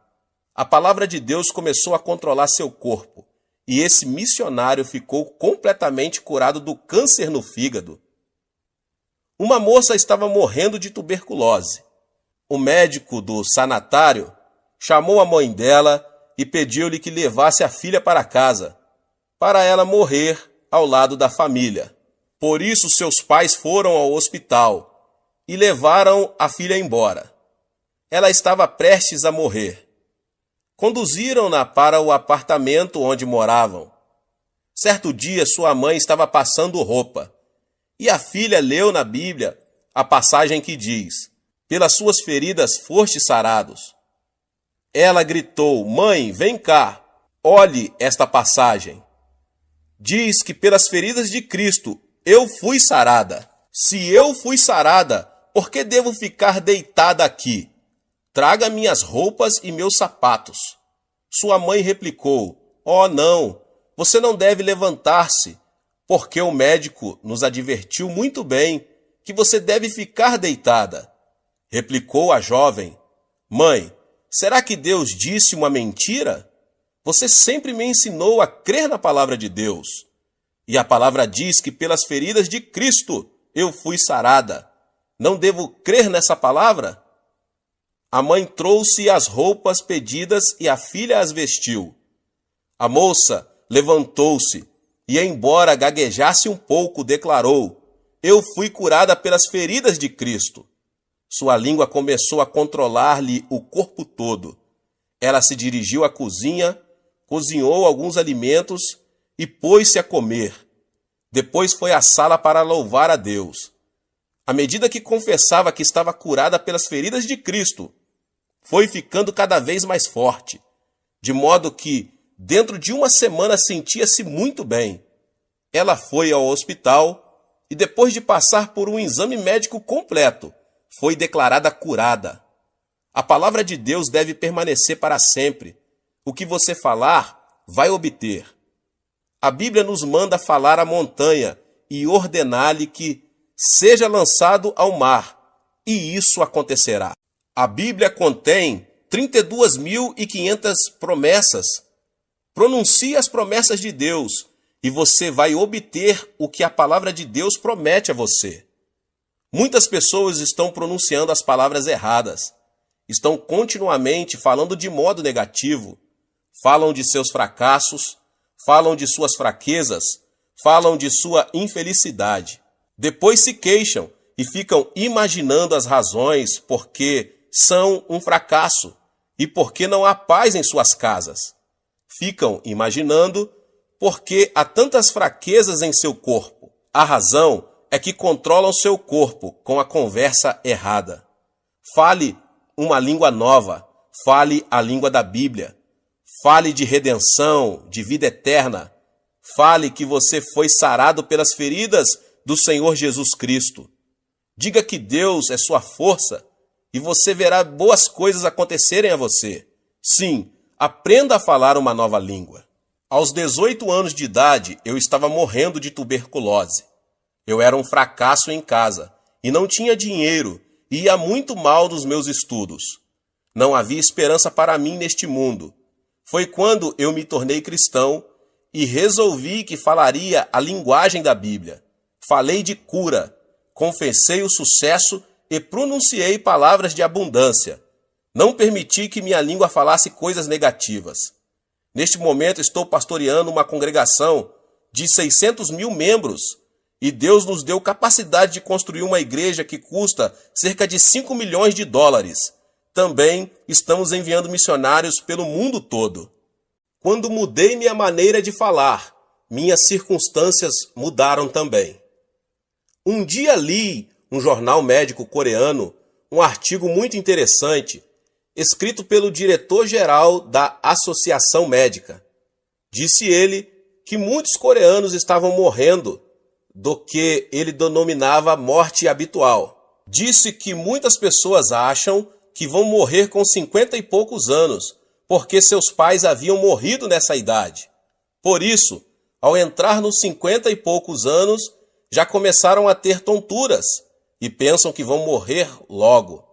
A palavra de Deus começou a controlar seu corpo, e esse missionário ficou completamente curado do câncer no fígado. Uma moça estava morrendo de tuberculose. O médico do sanatário chamou a mãe dela e pediu-lhe que levasse a filha para casa, para ela morrer ao lado da família. Por isso, seus pais foram ao hospital e levaram a filha embora. Ela estava prestes a morrer. Conduziram-na para o apartamento onde moravam. Certo dia, sua mãe estava passando roupa, e a filha leu na Bíblia a passagem que diz: pelas suas feridas foste sarados. Ela gritou: mãe, vem cá, olhe esta passagem. Diz que pelas feridas de Cristo eu fui sarada. Se eu fui sarada, por que devo ficar deitada aqui? Traga minhas roupas e meus sapatos. Sua mãe replicou: oh, não, você não deve levantar-se, porque o médico nos advertiu muito bem que você deve ficar deitada. Replicou a jovem: mãe, será que Deus disse uma mentira? Você sempre me ensinou a crer na palavra de Deus. E a palavra diz que pelas feridas de Cristo eu fui sarada. Não devo crer nessa palavra? A mãe trouxe as roupas pedidas e a filha as vestiu. A moça levantou-se e, embora gaguejasse um pouco, declarou: eu fui curada pelas feridas de Cristo. Sua língua começou a controlar-lhe o corpo todo. Ela se dirigiu à cozinha, cozinhou alguns alimentos e pôs-se a comer. Depois foi à sala para louvar a Deus. À medida que confessava que estava curada pelas feridas de Cristo, foi ficando cada vez mais forte, de modo que, dentro de uma semana, sentia-se muito bem. Ela foi ao hospital e, depois de passar por um exame médico completo, foi declarada curada. A palavra de Deus deve permanecer para sempre. O que você falar, vai obter. A Bíblia nos manda falar à montanha e ordenar-lhe que seja lançado ao mar, e isso acontecerá. A Bíblia contém 32.500 promessas. Pronuncie as promessas de Deus e você vai obter o que a palavra de Deus promete a você. Muitas pessoas estão pronunciando as palavras erradas. Estão continuamente falando de modo negativo. Falam de seus fracassos, falam de suas fraquezas, falam de sua infelicidade. Depois se queixam e ficam imaginando as razões porque são um fracasso e porque não há paz em suas casas. Ficam imaginando porque há tantas fraquezas em seu corpo. A razão é que controlam seu corpo com a conversa errada. Fale uma língua nova, fale a língua da Bíblia. Fale de redenção, de vida eterna. Fale que você foi sarado pelas feridas do Senhor Jesus Cristo. Diga que Deus é sua força e você verá boas coisas acontecerem a você. Sim, aprenda a falar uma nova língua. Aos 18 anos de idade, eu estava morrendo de tuberculose. Eu era um fracasso em casa e não tinha dinheiro e ia muito mal nos meus estudos. Não havia esperança para mim neste mundo. Foi quando eu me tornei cristão e resolvi que falaria a linguagem da Bíblia. Falei de cura, confessei o sucesso e pronunciei palavras de abundância. Não permiti que minha língua falasse coisas negativas. Neste momento estou pastoreando uma congregação de 600.000 membros e Deus nos deu capacidade de construir uma igreja que custa cerca de 5 milhões de dólares. Também estamos enviando missionários pelo mundo todo. Quando mudei minha maneira de falar, minhas circunstâncias mudaram também. Um dia li um jornal médico coreano, um artigo muito interessante, escrito pelo diretor-geral da Associação Médica. Disse ele que muitos coreanos estavam morrendo do que ele denominava morte habitual. Disse que muitas pessoas acham que vão morrer com 50 e poucos anos, porque seus pais haviam morrido nessa idade. Por isso, ao entrar nos 50 e poucos anos, já começaram a ter tonturas e pensam que vão morrer logo.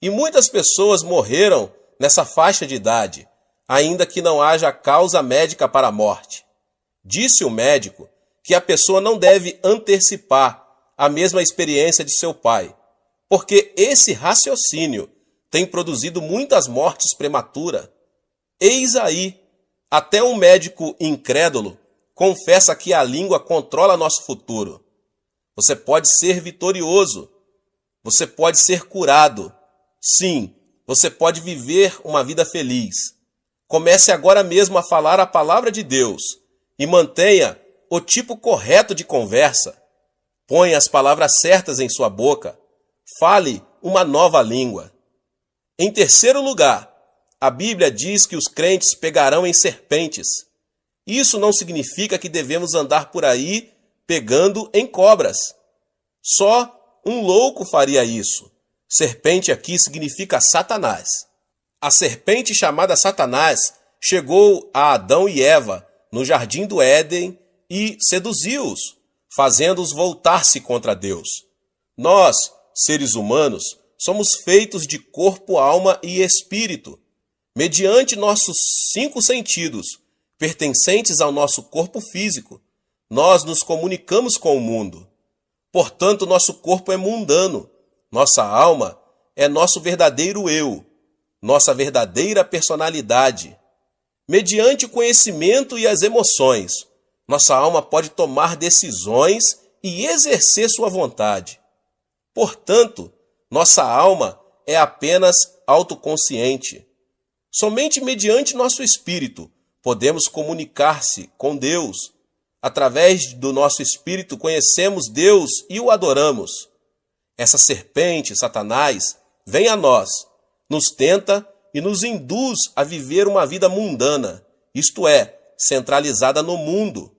E muitas pessoas morreram nessa faixa de idade, ainda que não haja causa médica para a morte. Disse o médico que a pessoa não deve antecipar a mesma experiência de seu pai, porque esse raciocínio tem produzido muitas mortes prematuras. Eis aí, até um médico incrédulo confessa que a língua controla nosso futuro. Você pode ser vitorioso, você pode ser curado. Sim, você pode viver uma vida feliz. Comece agora mesmo a falar a palavra de Deus e mantenha o tipo correto de conversa. Ponha as palavras certas em sua boca. Fale uma nova língua. Em terceiro lugar, a Bíblia diz que os crentes pegarão em serpentes. Isso não significa que devemos andar por aí pegando em cobras. Só um louco faria isso. Serpente aqui significa Satanás. A serpente chamada Satanás chegou a Adão e Eva no jardim do Éden e seduziu-os, fazendo-os voltar-se contra Deus. Nós, seres humanos, somos feitos de corpo, alma e espírito. Mediante nossos 5 sentidos, pertencentes ao nosso corpo físico, nós nos comunicamos com o mundo. Portanto, nosso corpo é mundano. Nossa alma é nosso verdadeiro eu, nossa verdadeira personalidade. Mediante o conhecimento e as emoções, nossa alma pode tomar decisões e exercer sua vontade. Portanto, nossa alma é apenas autoconsciente. Somente mediante nosso espírito podemos comunicar-se com Deus. Através do nosso espírito conhecemos Deus e o adoramos. Essa serpente, Satanás, vem a nós, nos tenta e nos induz a viver uma vida mundana, isto é, centralizada no mundo.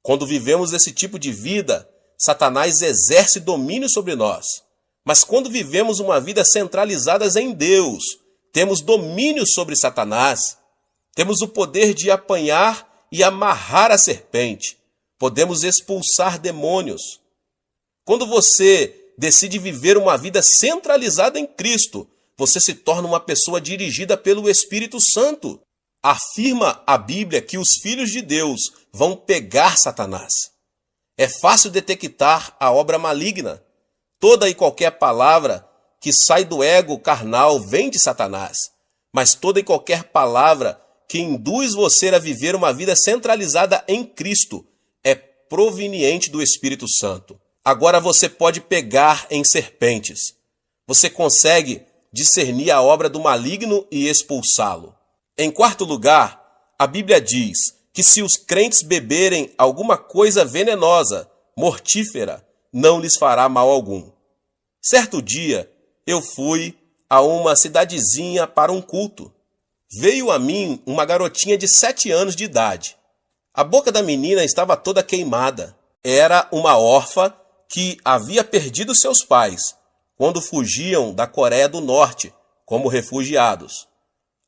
Quando vivemos esse tipo de vida, Satanás exerce domínio sobre nós. Mas quando vivemos uma vida centralizada em Deus, temos domínio sobre Satanás. Temos o poder de apanhar e amarrar a serpente. Podemos expulsar demônios. Quando você decide viver uma vida centralizada em Cristo, você se torna uma pessoa dirigida pelo Espírito Santo. Afirma a Bíblia que os filhos de Deus vão pegar Satanás. É fácil detectar a obra maligna. Toda e qualquer palavra que sai do ego carnal vem de Satanás. Mas toda e qualquer palavra que induz você a viver uma vida centralizada em Cristo é proveniente do Espírito Santo. Agora você pode pegar em serpentes. Você consegue discernir a obra do maligno e expulsá-lo. Em quarto lugar, a Bíblia diz que se os crentes beberem alguma coisa venenosa, mortífera, não lhes fará mal algum. Certo dia, eu fui a uma cidadezinha para um culto. Veio a mim uma garotinha de 7 anos de idade. A boca da menina estava toda queimada. Era uma órfã que havia perdido seus pais quando fugiam da Coreia do Norte como refugiados.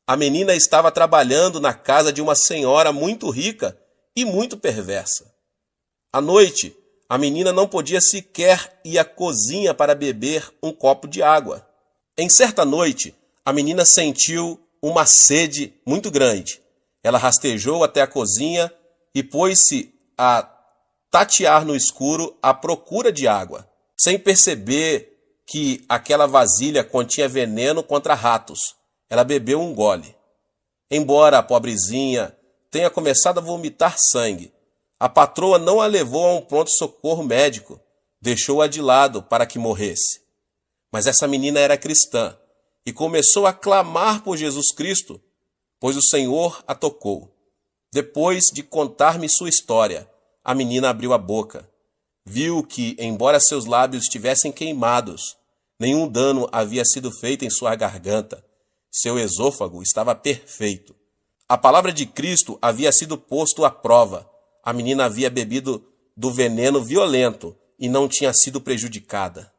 A menina estava trabalhando na casa de uma senhora muito rica e muito perversa. À noite, a menina não podia sequer ir à cozinha para beber um copo de água. Em certa noite, a menina sentiu uma sede muito grande. Ela rastejou até a cozinha e pôs-se a tatear no escuro à procura de água, sem perceber que aquela vasilha continha veneno contra ratos. Ela bebeu um gole. Embora a pobrezinha tenha começado a vomitar sangue, a patroa não a levou a um pronto-socorro médico, deixou-a de lado para que morresse. Mas essa menina era cristã e começou a clamar por Jesus Cristo, pois o Senhor a tocou. Depois de contar-me sua história, a menina abriu a boca. Viu que, embora seus lábios estivessem queimados, nenhum dano havia sido feito em sua garganta. Seu esôfago estava perfeito. A palavra de Cristo havia sido posto à prova. A menina havia bebido do veneno violento e não tinha sido prejudicada.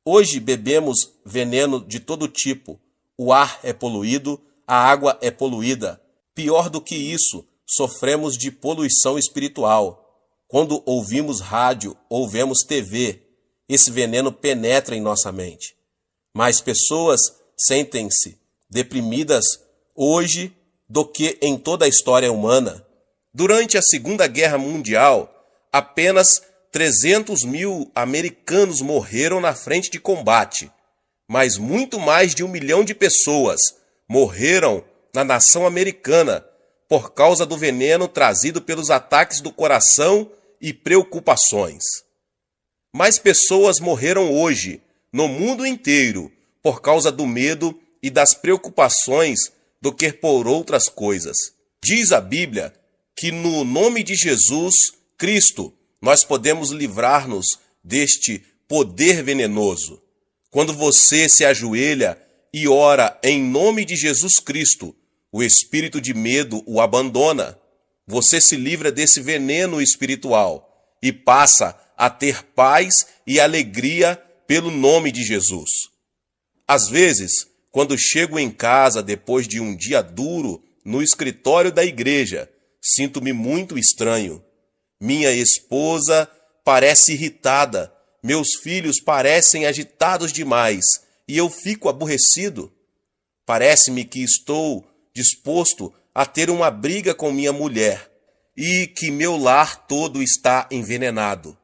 Hoje bebemos veneno de todo tipo. O ar é poluído, a água é poluída. Pior do que isso, sofremos de poluição espiritual. Quando ouvimos rádio ou vemos TV, esse veneno penetra em nossa mente. Mais pessoas sentem-se deprimidas hoje do que em toda a história humana. Durante a Segunda Guerra Mundial, apenas 300 mil americanos morreram na frente de combate, mas muito mais de 1 milhão de pessoas morreram na nação americana por causa do veneno trazido pelos ataques do coração e preocupações. Mais pessoas morreram hoje, no mundo inteiro, por causa do medo e das preocupações do que por outras coisas. Diz a Bíblia que no nome de Jesus Cristo nós podemos livrar-nos deste poder venenoso. Quando você se ajoelha e ora em nome de Jesus Cristo, o espírito de medo o abandona. Você se livra desse veneno espiritual e passa a ter paz e alegria pelo nome de Jesus. Às vezes, quando chego em casa depois de um dia duro no escritório da igreja, sinto-me muito estranho. Minha esposa parece irritada, meus filhos parecem agitados demais e eu fico aborrecido. Parece-me que estou disposto a ter uma briga com minha mulher e que meu lar todo está envenenado.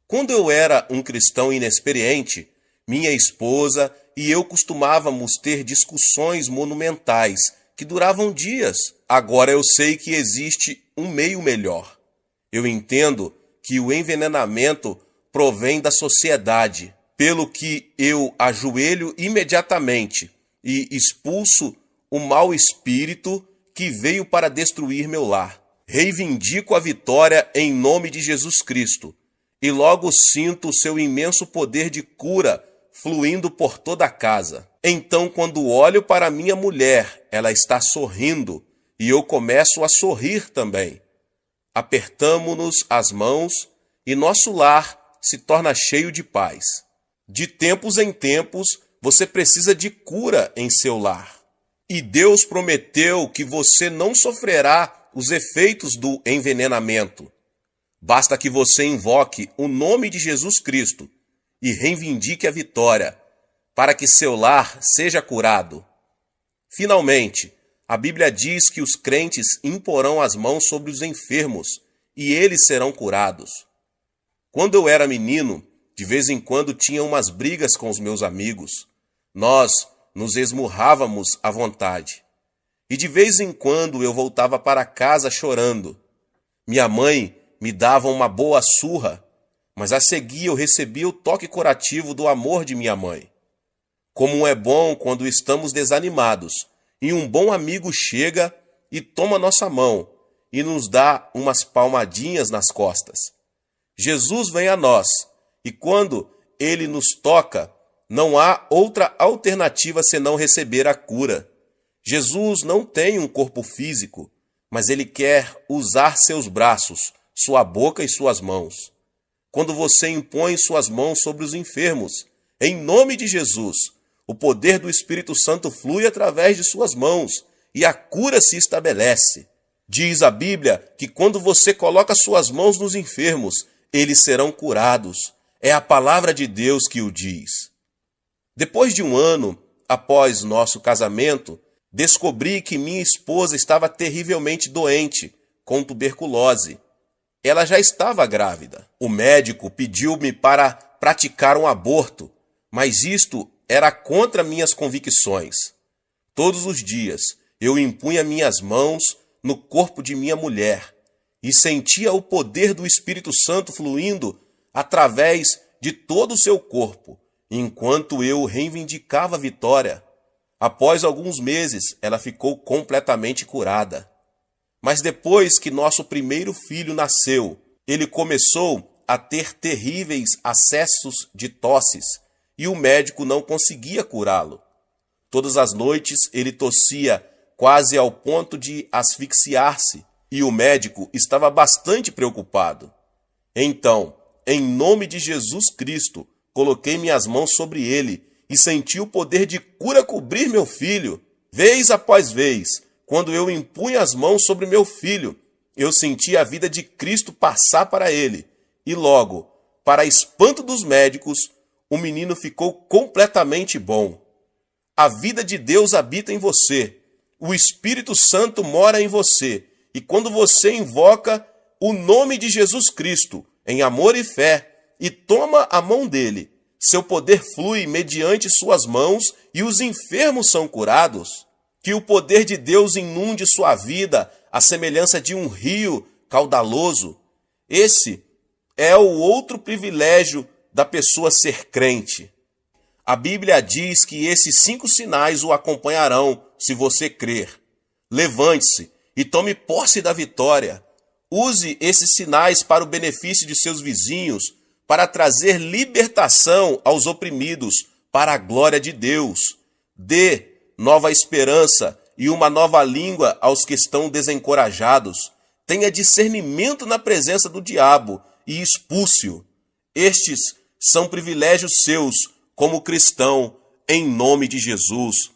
Quando eu era um cristão inexperiente, minha esposa e eu costumávamos ter discussões monumentais que duravam dias. Agora eu sei que existe um meio melhor. Eu entendo que o envenenamento provém da sociedade, pelo que eu ajoelho imediatamente e expulso o mau espírito que veio para destruir meu lar. Reivindico a vitória em nome de Jesus Cristo e logo sinto o seu imenso poder de cura fluindo por toda a casa. Então, quando olho para minha mulher, ela está sorrindo e eu começo a sorrir também. Apertamo-nos as mãos e nosso lar se torna cheio de paz. De tempos em tempos, você precisa de cura em seu lar. E Deus prometeu que você não sofrerá os efeitos do envenenamento. Basta que você invoque o nome de Jesus Cristo e reivindique a vitória, para que seu lar seja curado. Finalmente, a Bíblia diz que os crentes imporão as mãos sobre os enfermos e eles serão curados. Quando eu era menino, de vez em quando tinha umas brigas com os meus amigos. Nós nos esmurrávamos à vontade. E de vez em quando eu voltava para casa chorando. Minha mãe me dava uma boa surra, mas a seguir eu recebia o toque curativo do amor de minha mãe. Como é bom quando estamos desanimados e um bom amigo chega e toma nossa mão e nos dá umas palmadinhas nas costas. Jesus vem a nós e quando ele nos toca, não há outra alternativa senão receber a cura. Jesus não tem um corpo físico, mas ele quer usar seus braços, sua boca e suas mãos. Quando você impõe suas mãos sobre os enfermos, em nome de Jesus, o poder do Espírito Santo flui através de suas mãos e a cura se estabelece. Diz a Bíblia que quando você coloca suas mãos nos enfermos, eles serão curados. É a palavra de Deus que o diz. Depois de um ano após nosso casamento, descobri que minha esposa estava terrivelmente doente, com tuberculose. Ela já estava grávida. O médico pediu-me para praticar um aborto, mas isto era contra minhas convicções. Todos os dias eu impunha minhas mãos no corpo de minha mulher e sentia o poder do Espírito Santo fluindo através de todo o seu corpo, enquanto eu reivindicava a vitória. Após alguns meses, ela ficou completamente curada. Mas depois que nosso primeiro filho nasceu, ele começou a ter terríveis acessos de tosses e o médico não conseguia curá-lo. Todas as noites ele tossia quase ao ponto de asfixiar-se e o médico estava bastante preocupado. Então, em nome de Jesus Cristo, coloquei minhas mãos sobre ele e senti o poder de cura cobrir meu filho. Vez após vez, quando eu impunha as mãos sobre meu filho, eu sentia a vida de Cristo passar para ele. E logo, para espanto dos médicos, o menino ficou completamente bom. A vida de Deus habita em você. O Espírito Santo mora em você. E quando você invoca o nome de Jesus Cristo em amor e fé e toma a mão dele, seu poder flui mediante suas mãos e os enfermos são curados. Que o poder de Deus inunde sua vida à semelhança de um rio caudaloso. Esse é o outro privilégio da pessoa ser crente. A Bíblia diz que esses 5 sinais o acompanharão se você crer. Levante-se e tome posse da vitória. Use esses sinais para o benefício de seus vizinhos, para trazer libertação aos oprimidos, para a glória de Deus. Dê nova esperança e uma nova língua aos que estão desencorajados. Tenha discernimento na presença do diabo e expulse-o. Estes são privilégios seus como cristão, em nome de Jesus.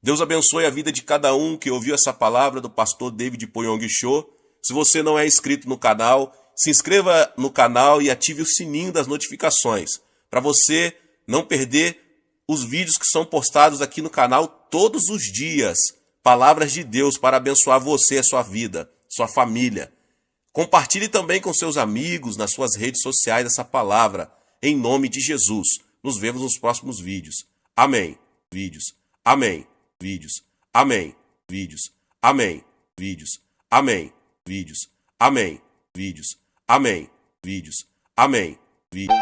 Deus abençoe a vida de cada um que ouviu essa palavra do pastor David Poyong Cho. Se você não é inscrito no canal, se inscreva no canal e ative o sininho das notificações, para você não perder os vídeos que são postados aqui no canal todos os dias. Palavras de Deus para abençoar você, a sua vida, sua família. Compartilhe também com seus amigos nas suas redes sociais essa palavra, em nome de Jesus. Nos vemos nos próximos vídeos. Amém. Vídeos. Amém. Vídeos. Amém. Vídeos. Amém. Vídeos. Amém. Vídeos. Amém. Vídeos. Amém. Vídeos. Amém. Vídeos.